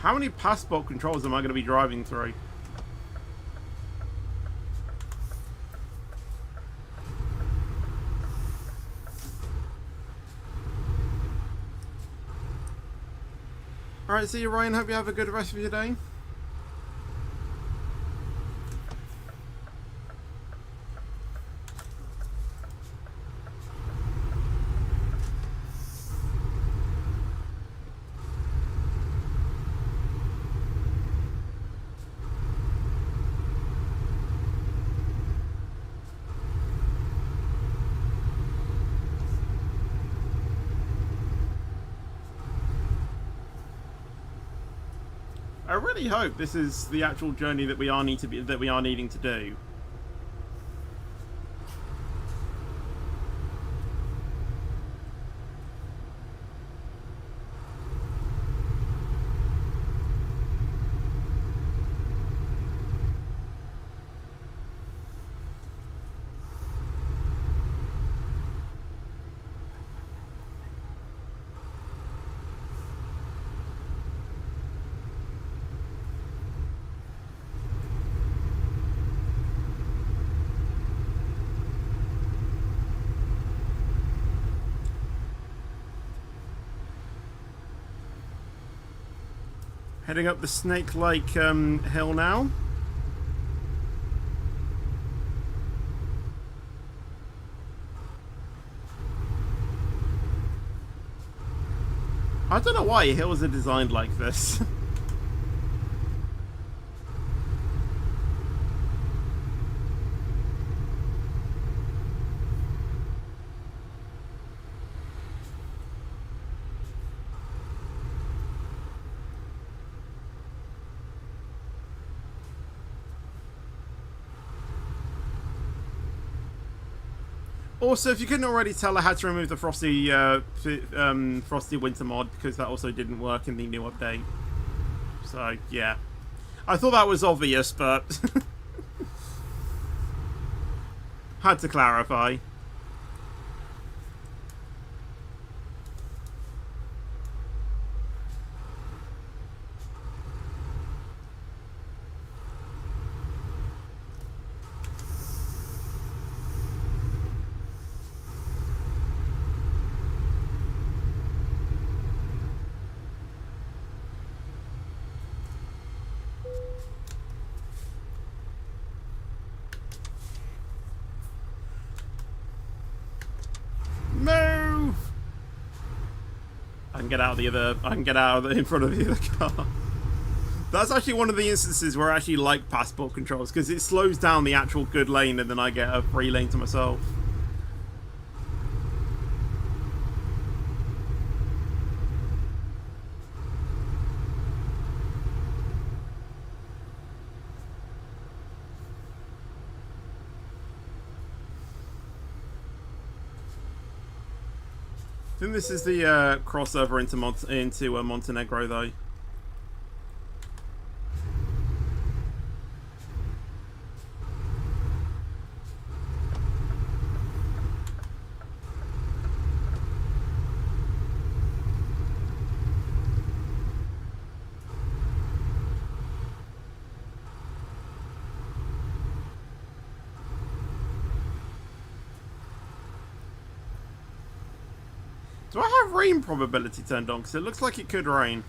How many passport controls am I going to be driving through? Alright, see you, Ryan. Hope you have a good rest of your day. I really hope this is the actual journey that we are needing to do. Heading up the snake-like hill now. I don't know why hills are designed like this. Also, if you couldn't already tell, I had to remove the Frosty Winter mod because that also didn't work in the new update. So, yeah. I thought that was obvious, but had to clarify. Move! I can get out of the other. I can get out of in front of the other car. That's actually one of the instances where I actually like passport controls because it slows down the actual good lane, and then I get a free lane to myself. think this is the crossover into Montenegro, though. Do I have rain probability turned on? Because it looks like it could rain.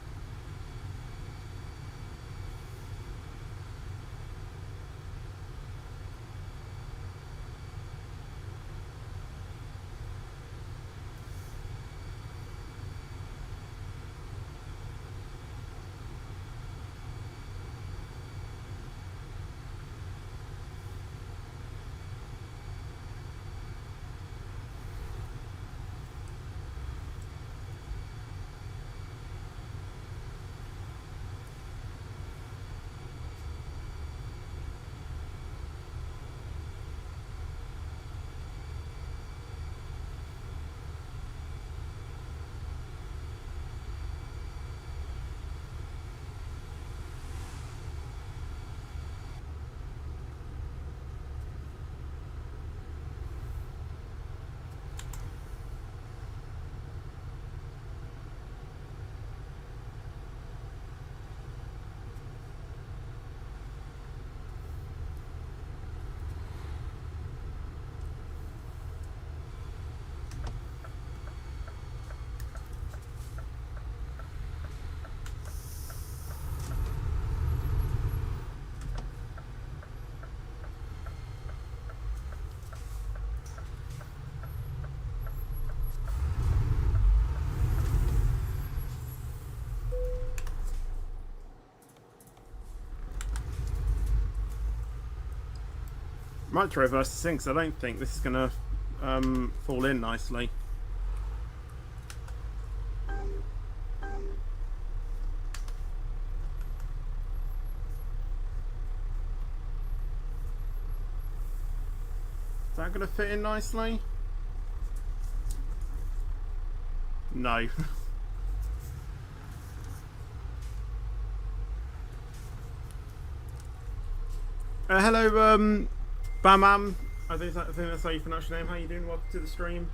Might reverse the sinks. I don't think this is going to fall in nicely. Is that going to fit in nicely? No. Hello, Bamam. I think that's how you pronounce your name. How you doing? Welcome to the stream.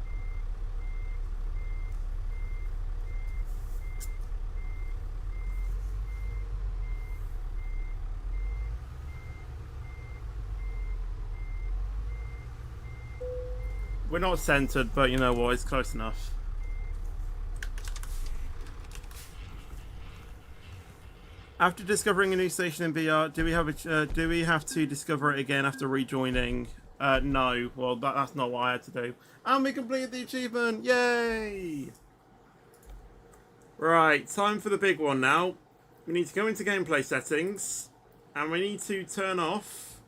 We're not centered, but you know what? It's close enough. After discovering a new station in BR, do we have to discover it again after rejoining? No. Well, that's not what I had to do. And we completed the achievement! Yay! Right, time for the big one now. We need to go into gameplay settings, and we need to turn off,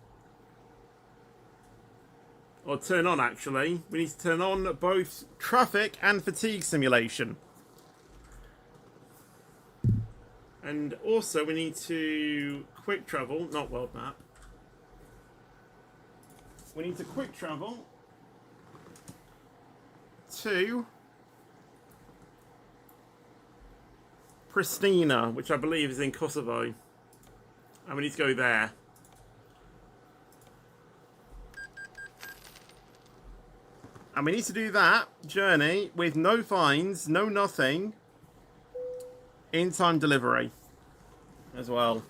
or turn on actually. We need to turn on both traffic and fatigue simulation. And also we need to quick travel, not world map. We need to quick travel to Pristina, which I believe is in Kosovo. And we need to go there. And we need to do that journey with no fines, no nothing, in time delivery as well.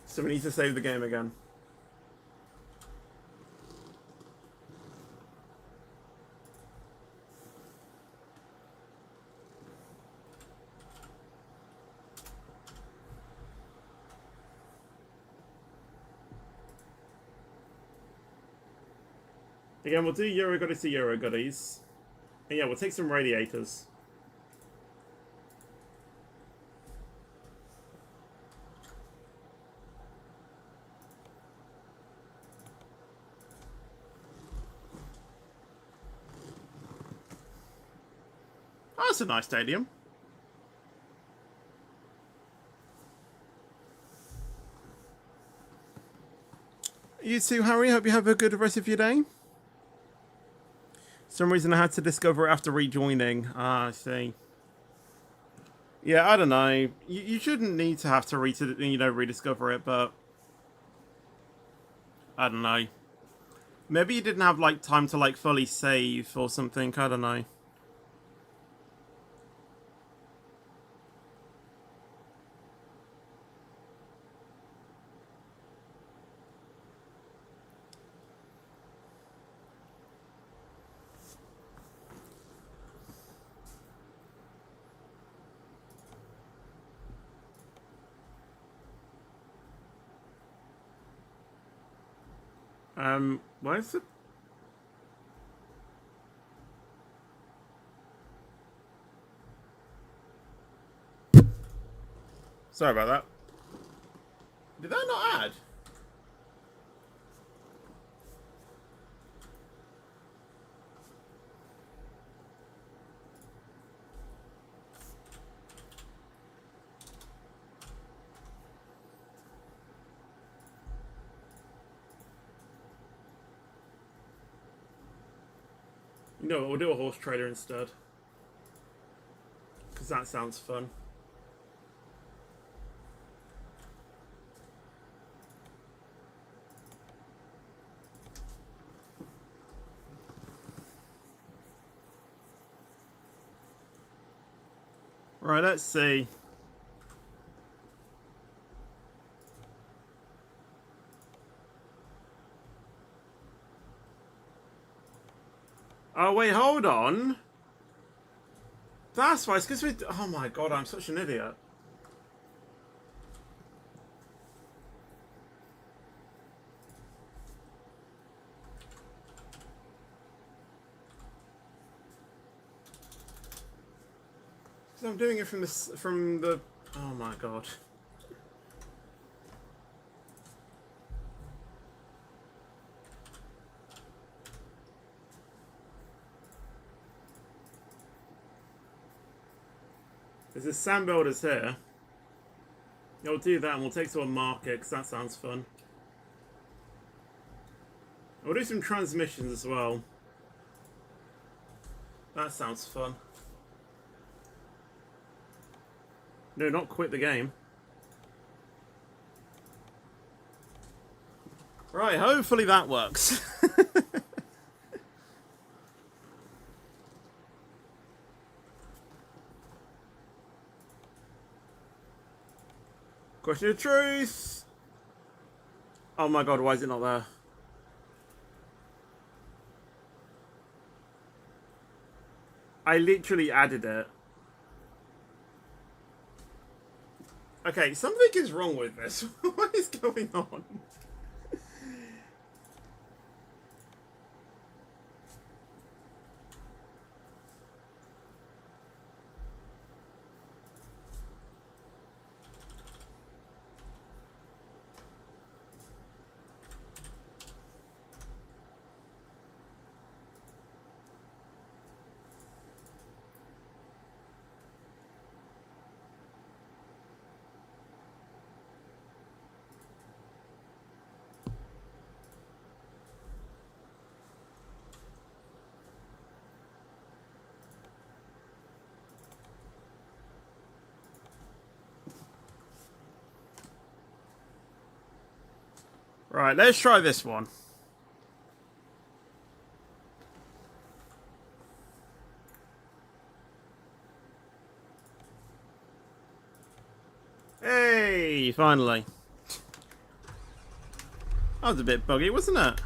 So we need to save the game again. Again, we'll do Euro Goodies to Euro Goodies. And yeah, we'll take some radiators. Oh, that's a nice stadium. You too, Harry. Hope you have a good rest of your day. Some reason I had to discover it after rejoining. Ah, I see. Yeah, I don't know. You shouldn't need to have to rediscover it, but I don't know. Maybe you didn't have like time to like fully save or something. I don't know. What is it? Sorry about that. Did that not add? No, we'll do a horse trader instead. Because that sounds fun. Right, let's see. Oh, wait, hold on. That's why, it's because we... Oh my god, I'm such an idiot. Because I'm doing it from the... Oh my god. There's a sand builders here. You'll do that and we'll take to a market because that sounds fun. We'll do some transmissions as well. That sounds fun. No, not quit the game. Right, hopefully that works. Question of truth. Oh my god, why is it not there? I literally added it. Okay, something is wrong with this. What is going on? Right, let's try this one. Hey, finally. That was a bit buggy, wasn't it?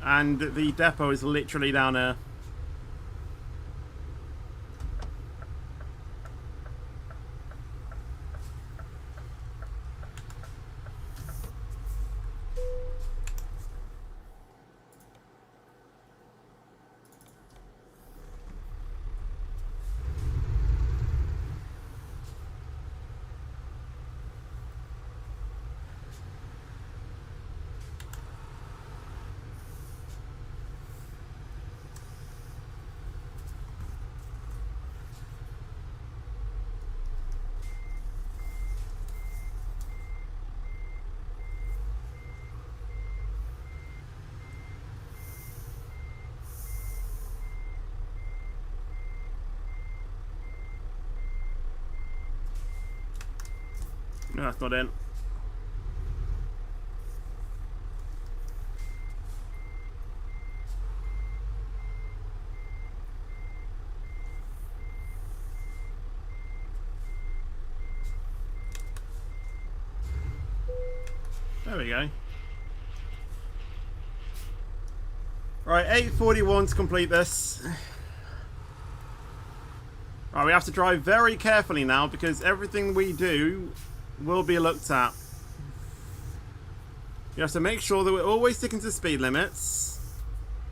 And the depot is literally down here. No, that's not in. There we go. Right, 8:41 to complete this. Right, we have to drive very carefully now because everything we do will be looked at. You have to make sure that we're always sticking to speed limits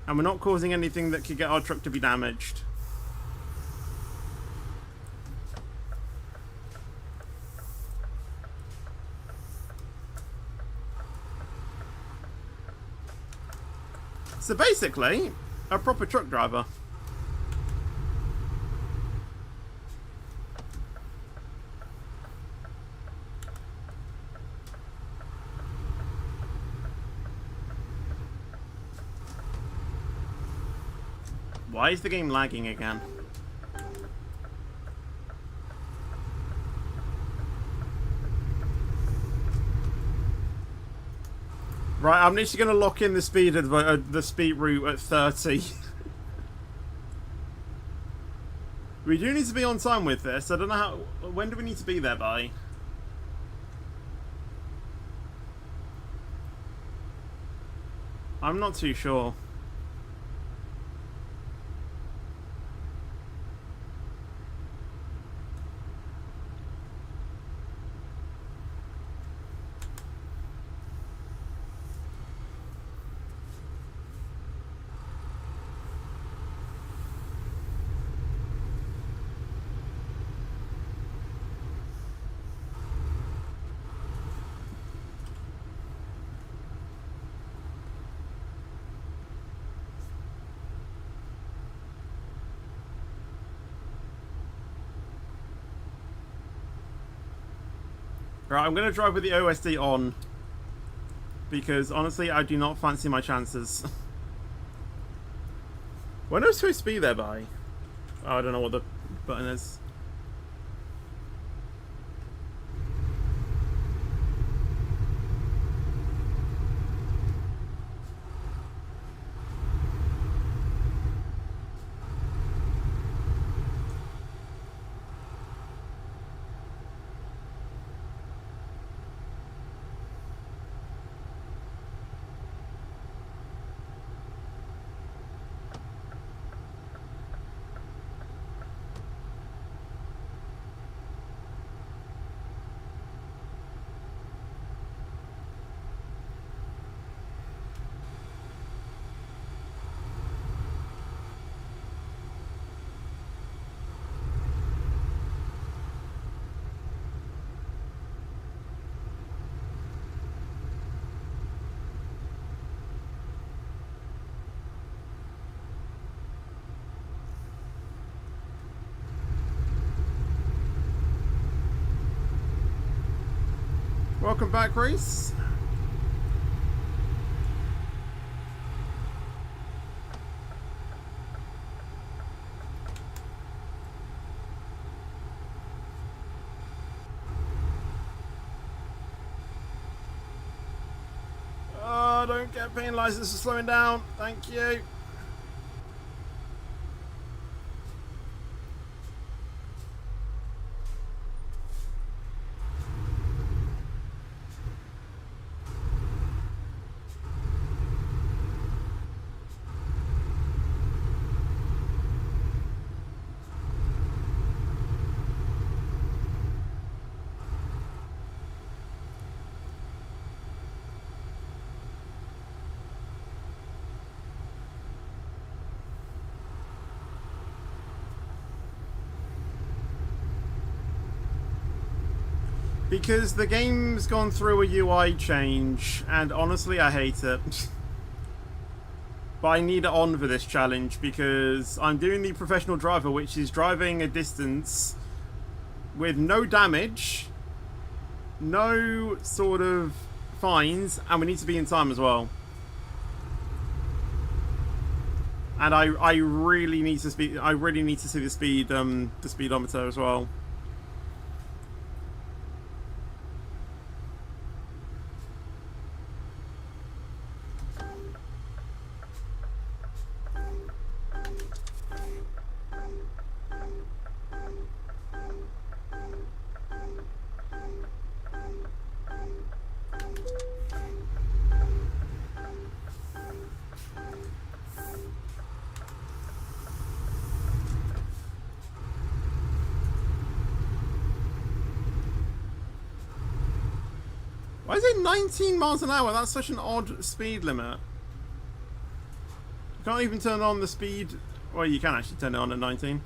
and we're not causing anything that could get our truck to be damaged. So basically, a proper truck driver. Why is the game lagging again? Right, I'm literally going to lock in the speed of the speed route at 30. We do need to be on time with this. I don't know how. When do we need to be there by? I'm not too sure. Right, I'm going to drive with the OSD on. Because, honestly, I do not fancy my chances. When am I supposed to be there by? Oh, I don't know what the button is. Welcome back, Reese. Oh, don't get penalised for slowing down. Thank you. Because the game's gone through a UI change, and honestly, I hate it. But I need it on for this challenge, because I'm doing the professional driver, which is driving a distance with no damage, no sort of fines, and we need to be in time as well. And I really need to see the speed, the speedometer as well. Why is it 19 miles an hour? That's such an odd speed limit. You can't even turn on the speed. Well, you can actually turn it on at 19.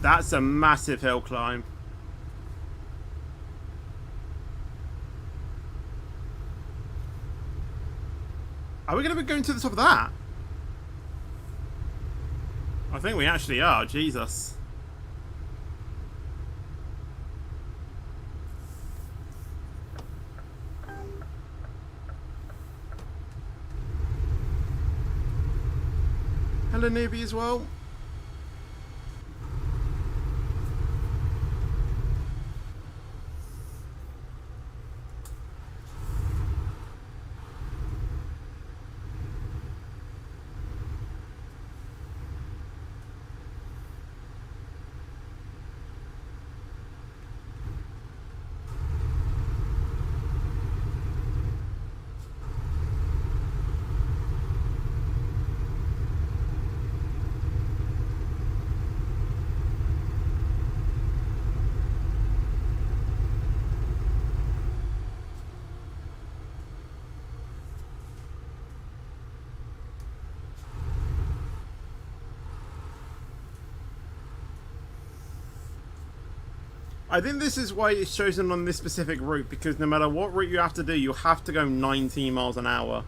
That's a massive hill climb. Are we going to be going to the top of that? I think we actually are. Jesus. Hello, newbie as well. I think this is why it's chosen on this specific route, because no matter what route you have to do, you have to go 19 miles an hour.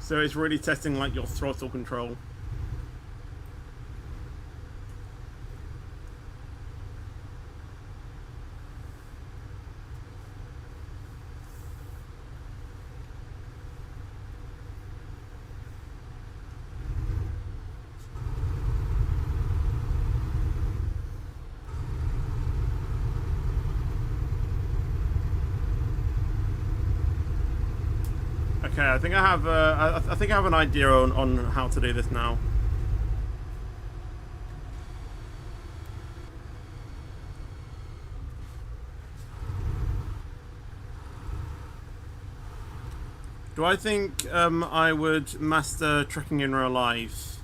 So it's really testing like your throttle control. Okay, I think I have. I think I have an idea on how to do this now. Do I think I would master trekking in real life?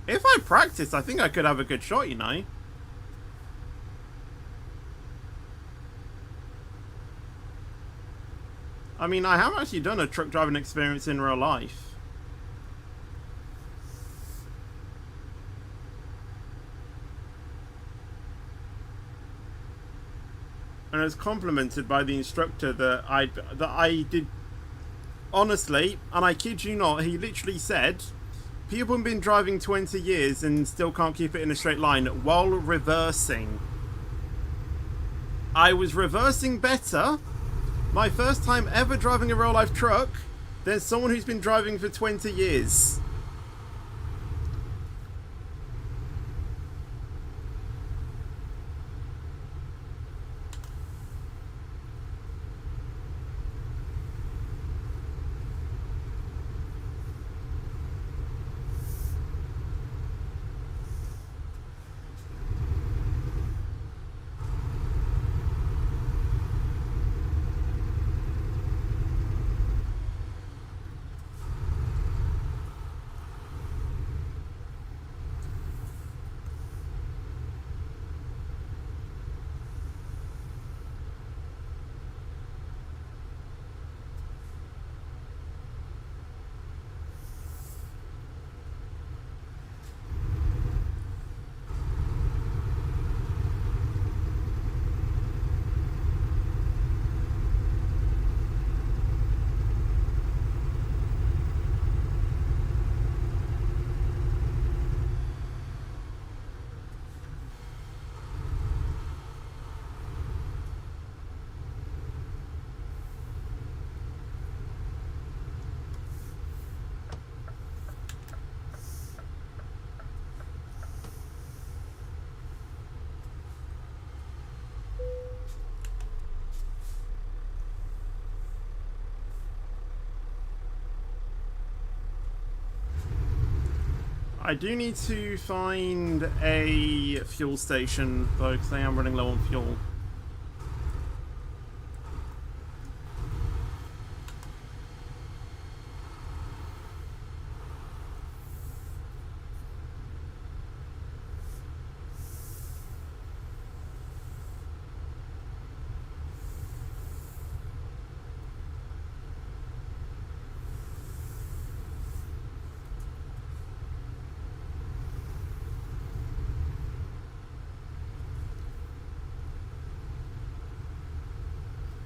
If I practice, I think I could have a good shot, you know. I mean, I have actually done a truck driving experience in real life. And I was complimented by the instructor that I did honestly, and I kid you not, he literally said, people have been driving 20 years and still can't keep it in a straight line while reversing. I was reversing better my first time ever driving a real life truck than someone who's been driving for 20 years. I do need to find a fuel station, though, because I am running low on fuel.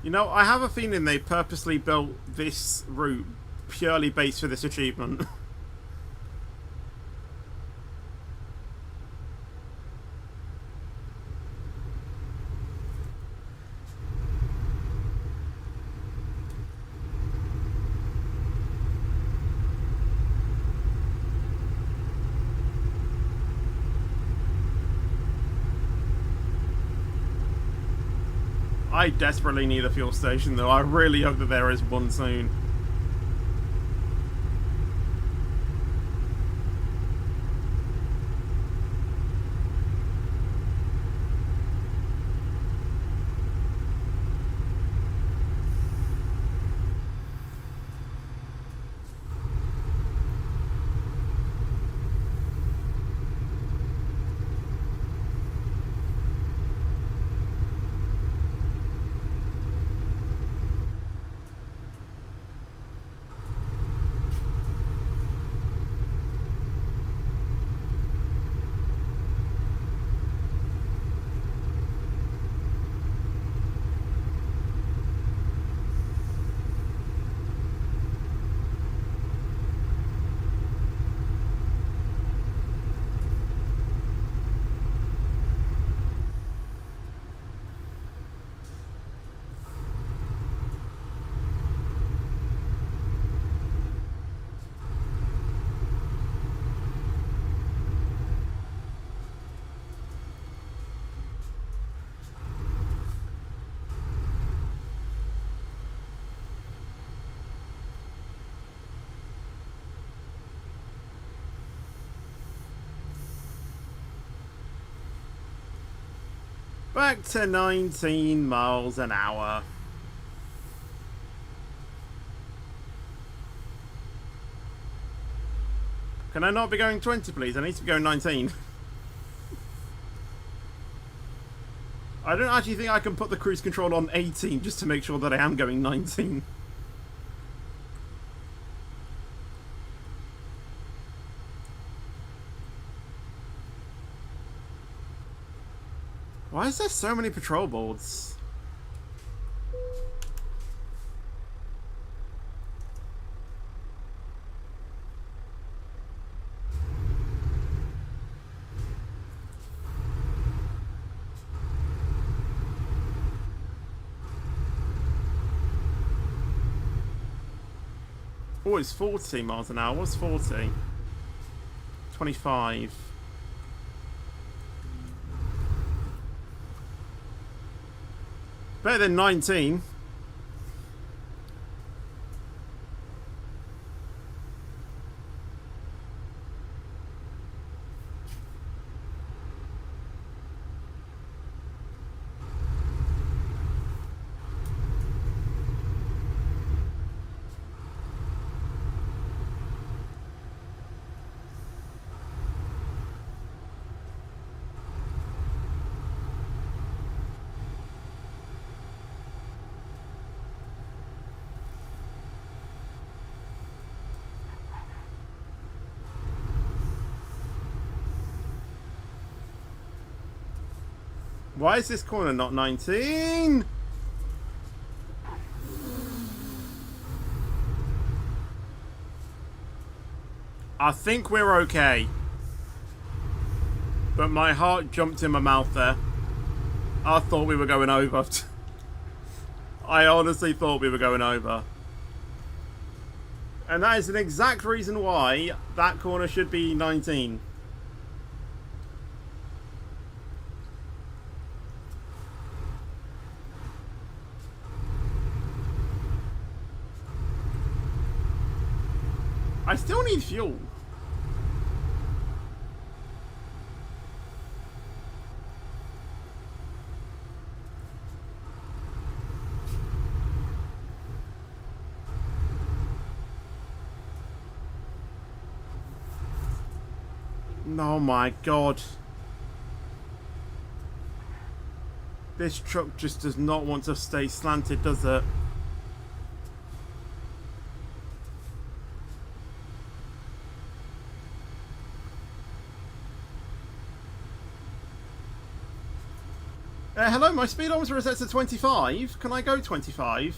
You know, I have a feeling they purposely built this route purely based for this achievement. I desperately need a fuel station, though. I really hope that there is one soon. Back to 19 miles an hour. Can I not be going 20, please? I need to be going 19. I don't actually think I can put the cruise control on 18 just to make sure that I am going 19. Why is there so many patrol boards? Oh, it's 40 miles an hour. What's 40? 25. Better than 19. Why is this corner not 19? I think we're okay. But my heart jumped in my mouth there. I thought we were going over. I honestly thought we were going over. And that is an exact reason why that corner should be 19. I still need fuel. Oh my god. This truck just does not want to stay slanted, does it? Hello, my speedometer is set to 25. Can I go 25?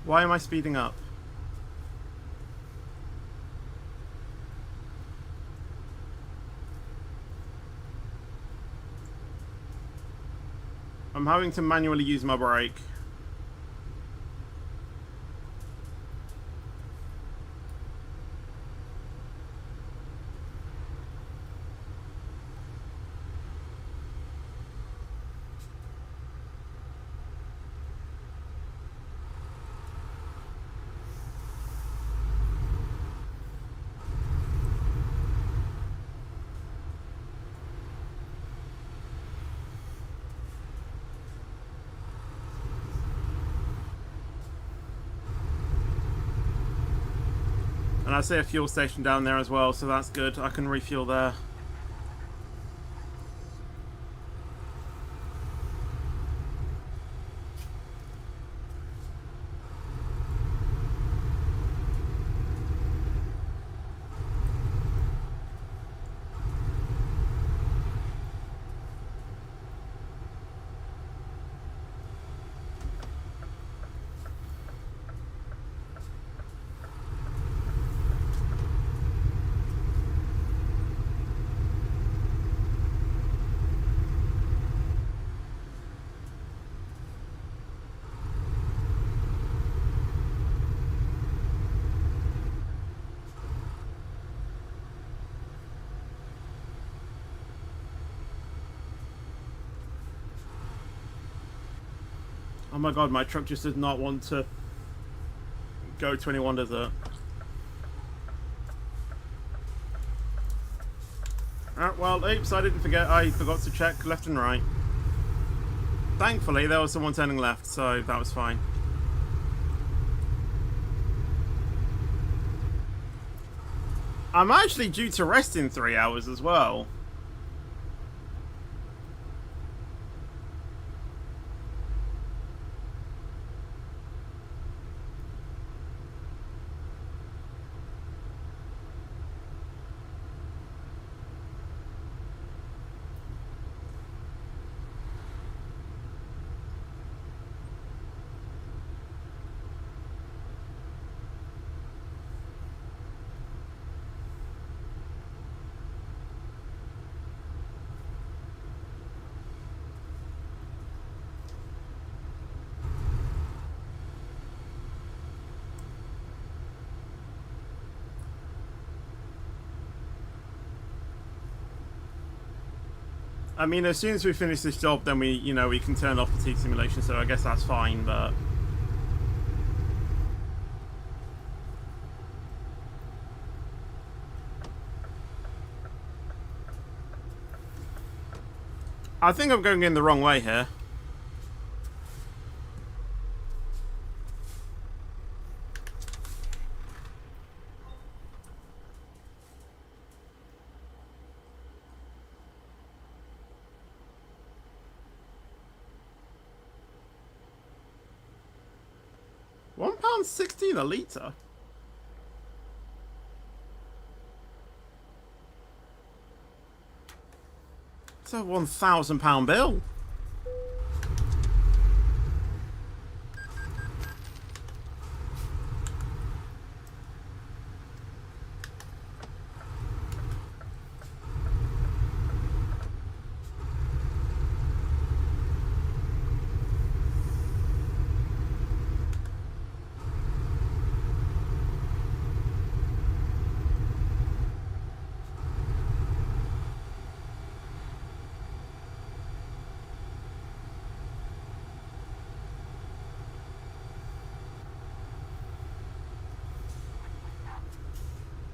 Why am I speeding up? I'm having to manually use my brake. And I see a fuel station down there as well, so that's good. I can refuel there. Oh my god, my truck just does not want to go 21, does it? Well, oops, I didn't forget. I forgot to check left and right. Thankfully, there was someone turning left, so that was fine. I'm actually due to rest in 3 hours as well. I mean, as soon as we finish this job, then we can turn off fatigue simulation, so I guess that's fine, but... I think I'm going in the wrong way here. £1.16 a litre? It's a £1,000 bill.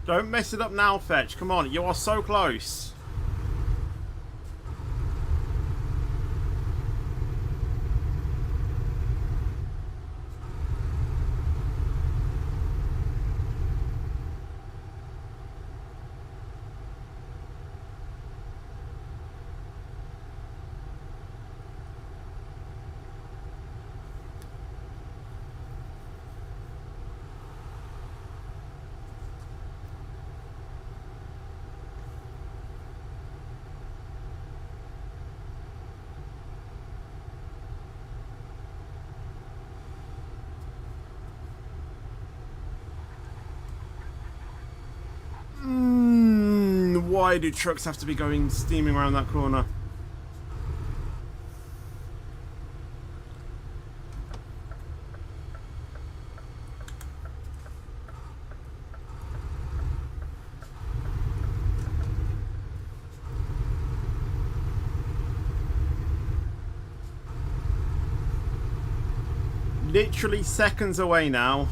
Don't mess it up now, Fetch. Come on, you are so close. why do trucks have to be going steaming around that corner? Literally seconds away now.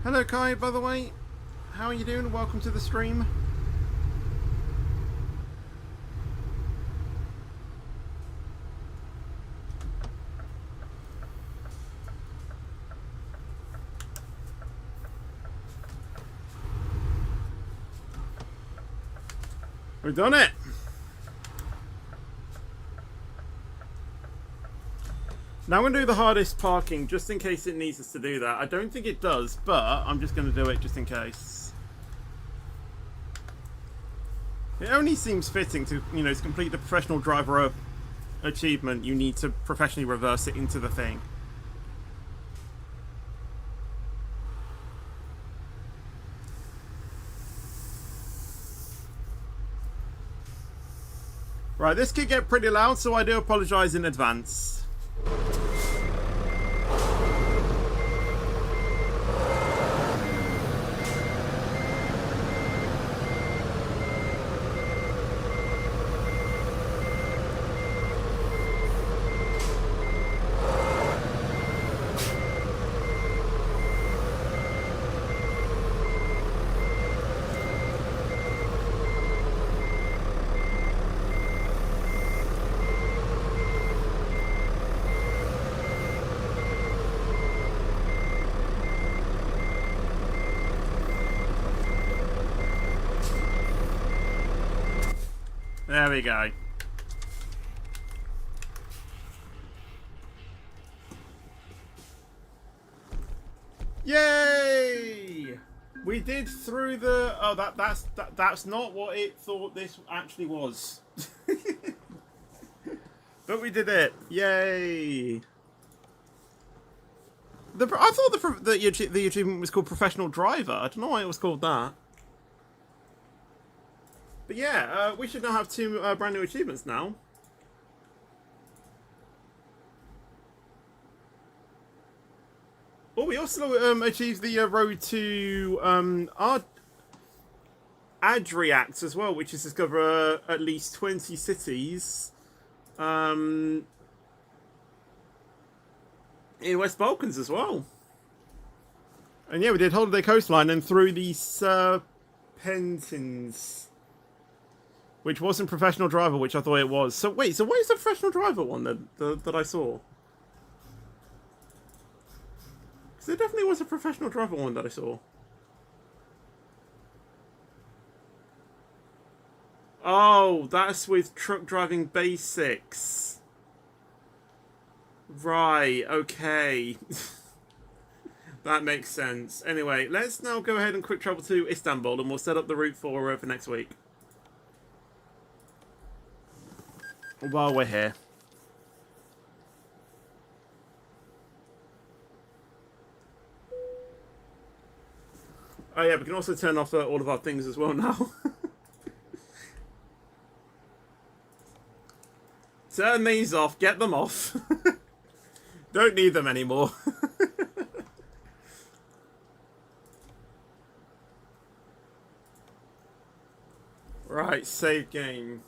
Hello Kai, by the way. How are you doing? Welcome to the stream. We've done it! Now I'm going to do the hardest parking, just in case it needs us to do that. I don't think it does, but I'm just going to do it just in case. It only seems fitting to, you know, to complete the professional driver achievement, you need to professionally reverse it into the thing. Right, this could get pretty loud, so I do apologise in advance. There we go. Yay! We did through the. Oh, that's not what it thought this actually was. But we did it! Yay! I thought the achievement was called Professional Driver. I don't know why it was called that. But yeah, we should now have two brand new achievements now. Oh, we also achieved the road to Adriact as well, which is discover at least 20 cities in West Balkans as well. And yeah, we did Holiday Coastline and through the Serpentines. Which wasn't Professional Driver, which I thought it was. So wait, so where's the Professional Driver one that I saw? Because there definitely was a Professional Driver one that I saw. Oh, that's with Truck Driving Basics. Right, okay. That makes sense. Anyway, let's now go ahead and quick travel to Istanbul and we'll set up the route for next week. While we're here. Oh yeah, we can also turn off all of our things as well now. Turn these off, get them off. Don't need them anymore. Right, save game.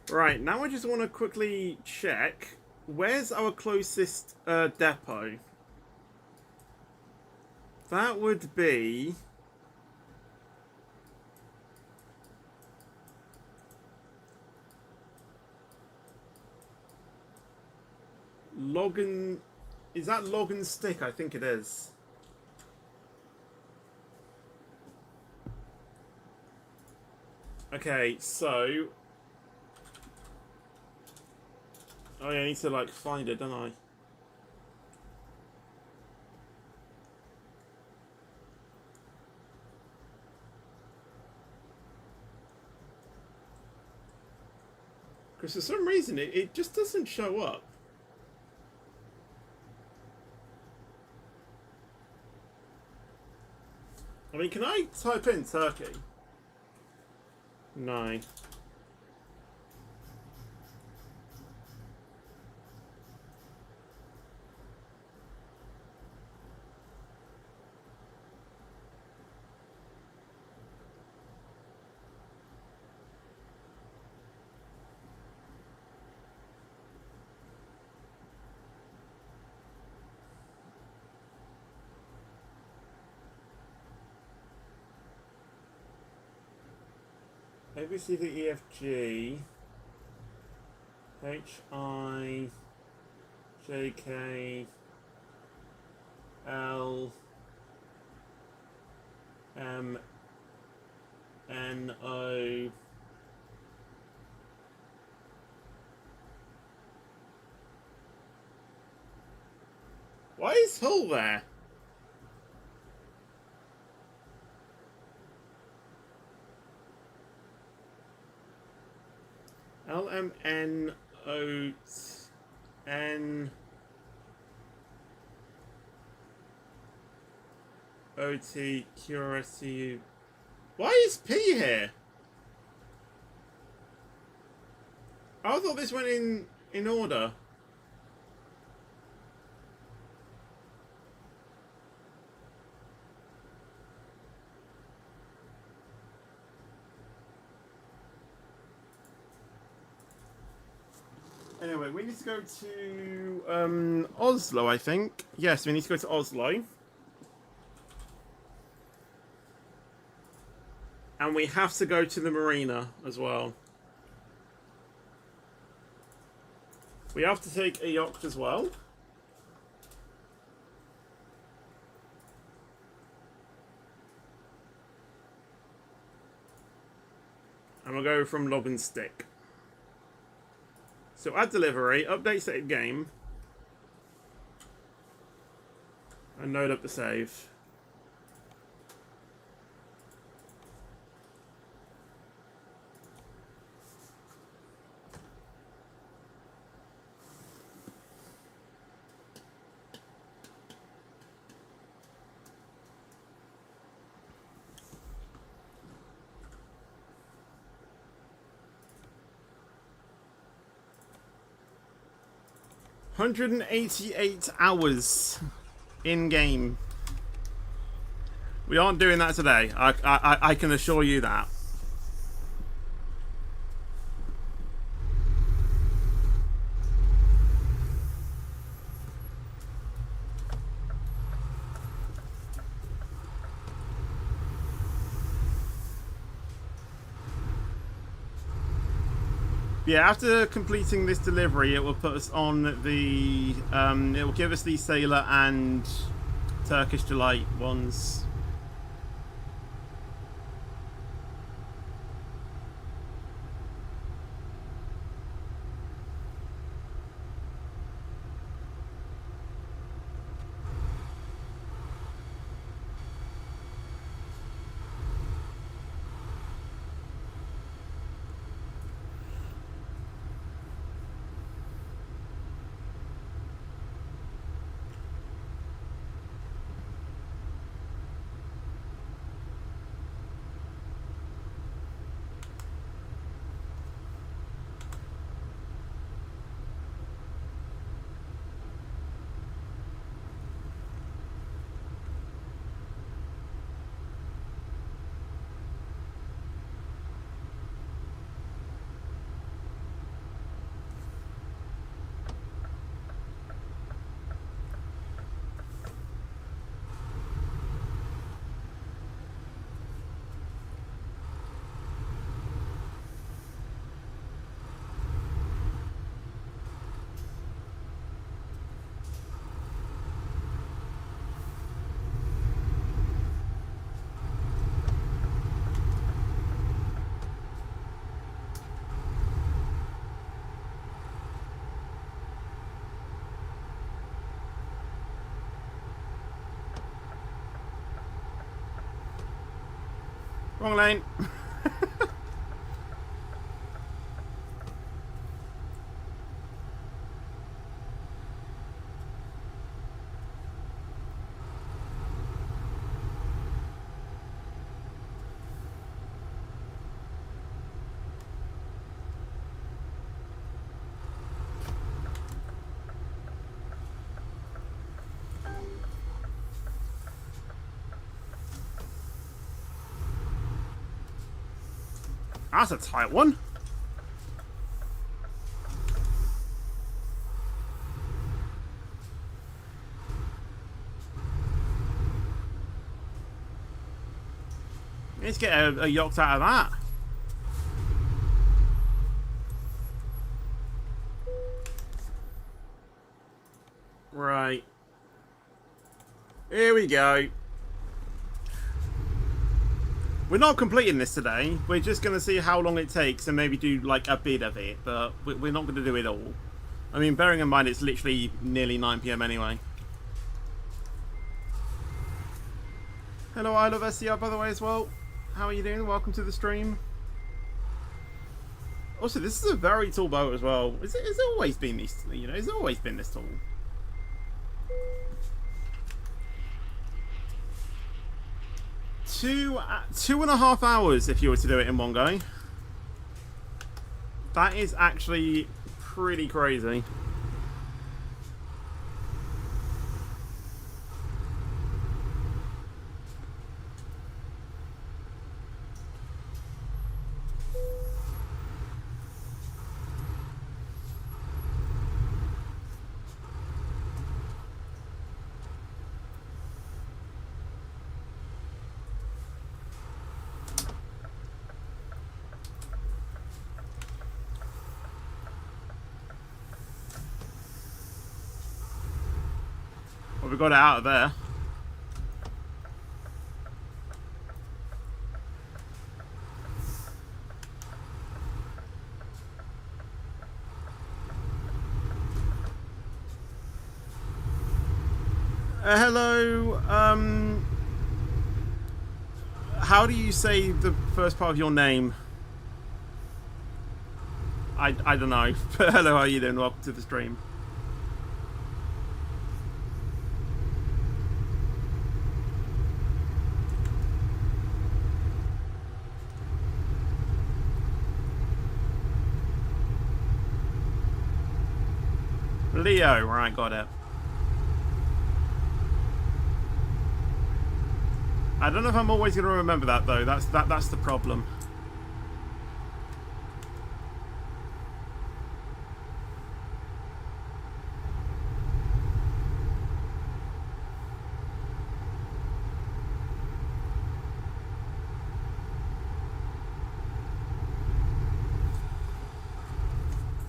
Right, now I just want to quickly check. Where's our closest depot? That would be... Logan... Is that Logan Stick? I think it is. Okay, so... Oh yeah, I need to like find it, don't I? Because for some reason it just doesn't show up. I mean, can I type in Turkey? No. ABC the EFG HI JK L M N O Why is Hull there? LMN O N O T QRSTU. Why is P here? I thought this went in order. Anyway, we need to go to Oslo, I think. Yes, we need to go to Oslo. And we have to go to the marina as well. We have to take a yacht as well. And we'll go from Lob and Stick. So add delivery, update save game, and load up the save. $188 hours in game. We aren't doing that today. I can assure you that. Yeah, after completing this delivery, it will put us on the, it will give us the Sailor and Turkish Delight ones. Wrong lane. That's a tight one. Let's get a yacht out of that. Right. Here we go. We're not completing this today. We're just going to see how long it takes and maybe do like a bit of it, but we're not going to do it all. I mean, bearing in mind it's literally nearly 9 PM anyway. Hello, I love SCR by the way as well. How are you doing? Welcome to the stream. Also, this is a very tall boat as well. Has it always been this? You know, it's always been this tall. Two and a half hours if you were to do it in one go. That is actually pretty crazy. Well, we got it out of there. Hello. How do you say the first part of your name? I don't know. Hello, how are you doing? Welcome to the stream. Leo, right, got it. I don't know if I'm always going to remember that though. That's the problem.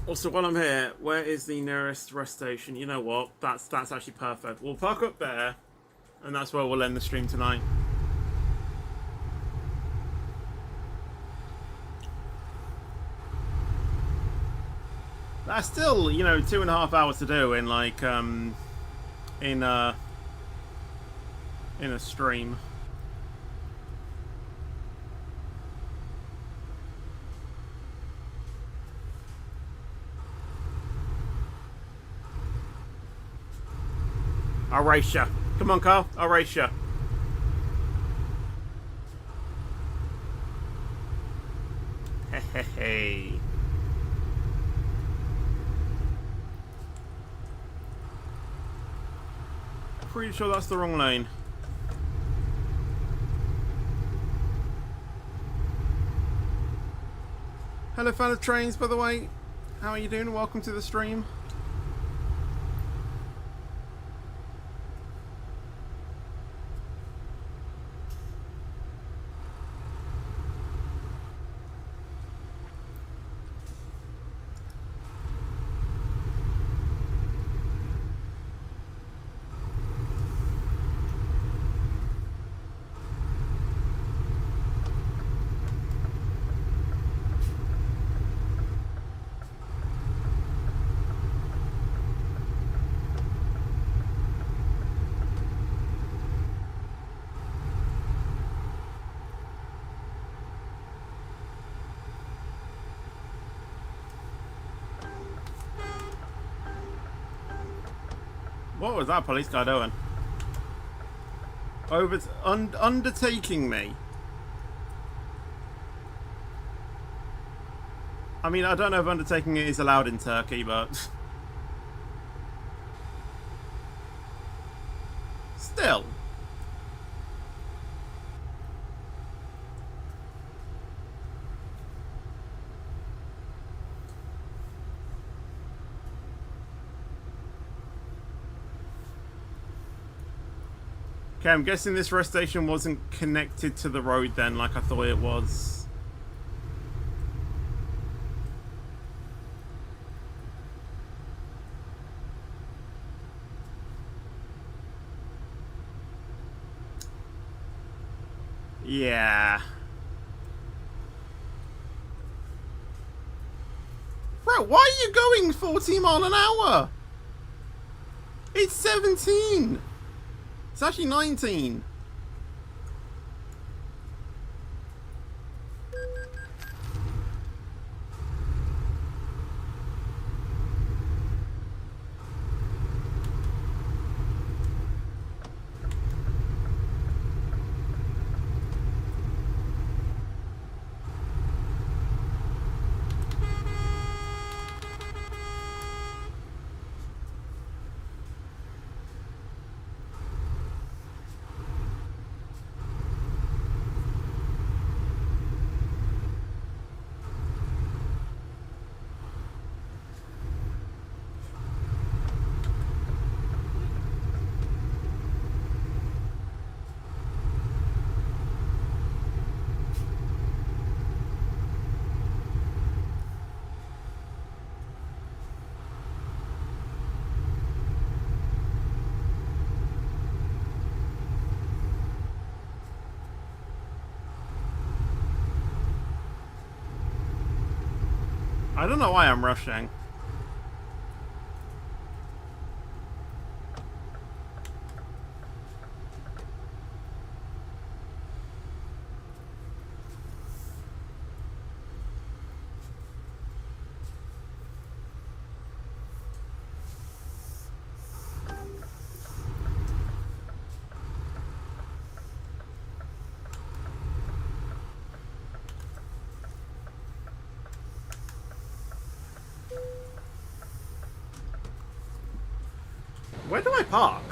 Also, while I'm here, where is the nearest rest station? You know what? That's actually perfect. We'll park up there, and that's where we'll end the stream tonight. That's still, you know, 2.5 hours to do in like in a stream. I'll race ya. Come on, Carl. I'll race ya. Hey. Pretty sure that's the wrong lane. Hello, fan of trains, by the way. How are you doing? Welcome to the stream. What was that police guy doing? Undertaking me. I mean, I don't know if undertaking it is allowed in Turkey, but still. Okay, I'm guessing this rest station wasn't connected to the road then, like I thought it was. Yeah. Bro, why are you going 40 mile an hour? It's 17. It's actually 19. I don't know why I'm rushing. Where do I park?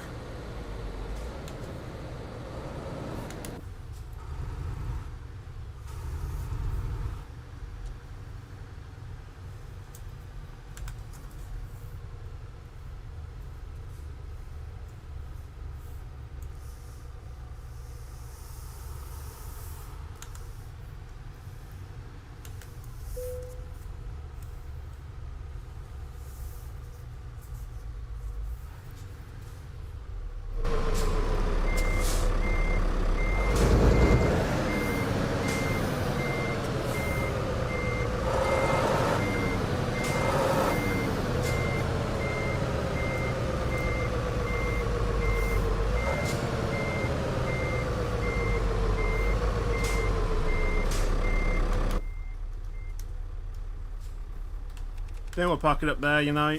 Then we'll park it up there, you know.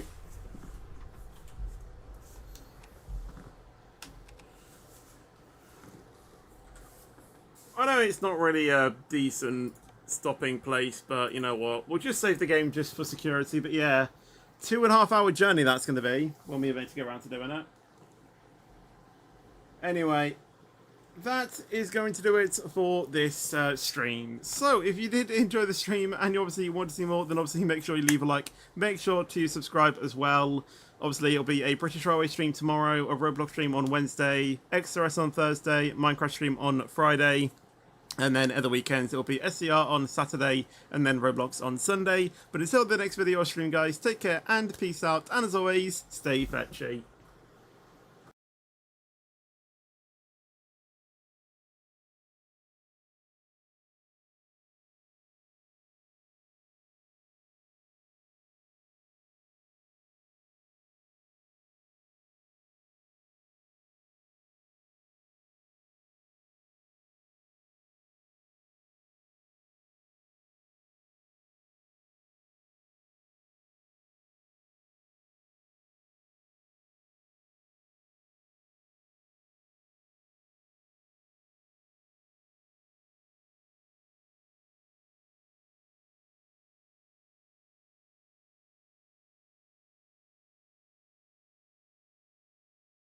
I know it's not really a decent stopping place, but you know what? We'll just save the game just for security. But yeah, 2.5 hour journey that's going to be when we eventually get around to doing it. Anyway, that is going to do it for this stream. So if you did enjoy the stream and you obviously want to see more, then obviously make sure you leave a like. Make sure to subscribe as well. Obviously it'll be a British Railway stream tomorrow, a Roblox stream on Wednesday, XRS on Thursday, Minecraft stream on Friday, and then other weekends it'll be SCR on Saturday and then Roblox on Sunday. But until the next video or stream, guys, take care and peace out, and as always, stay fetchy.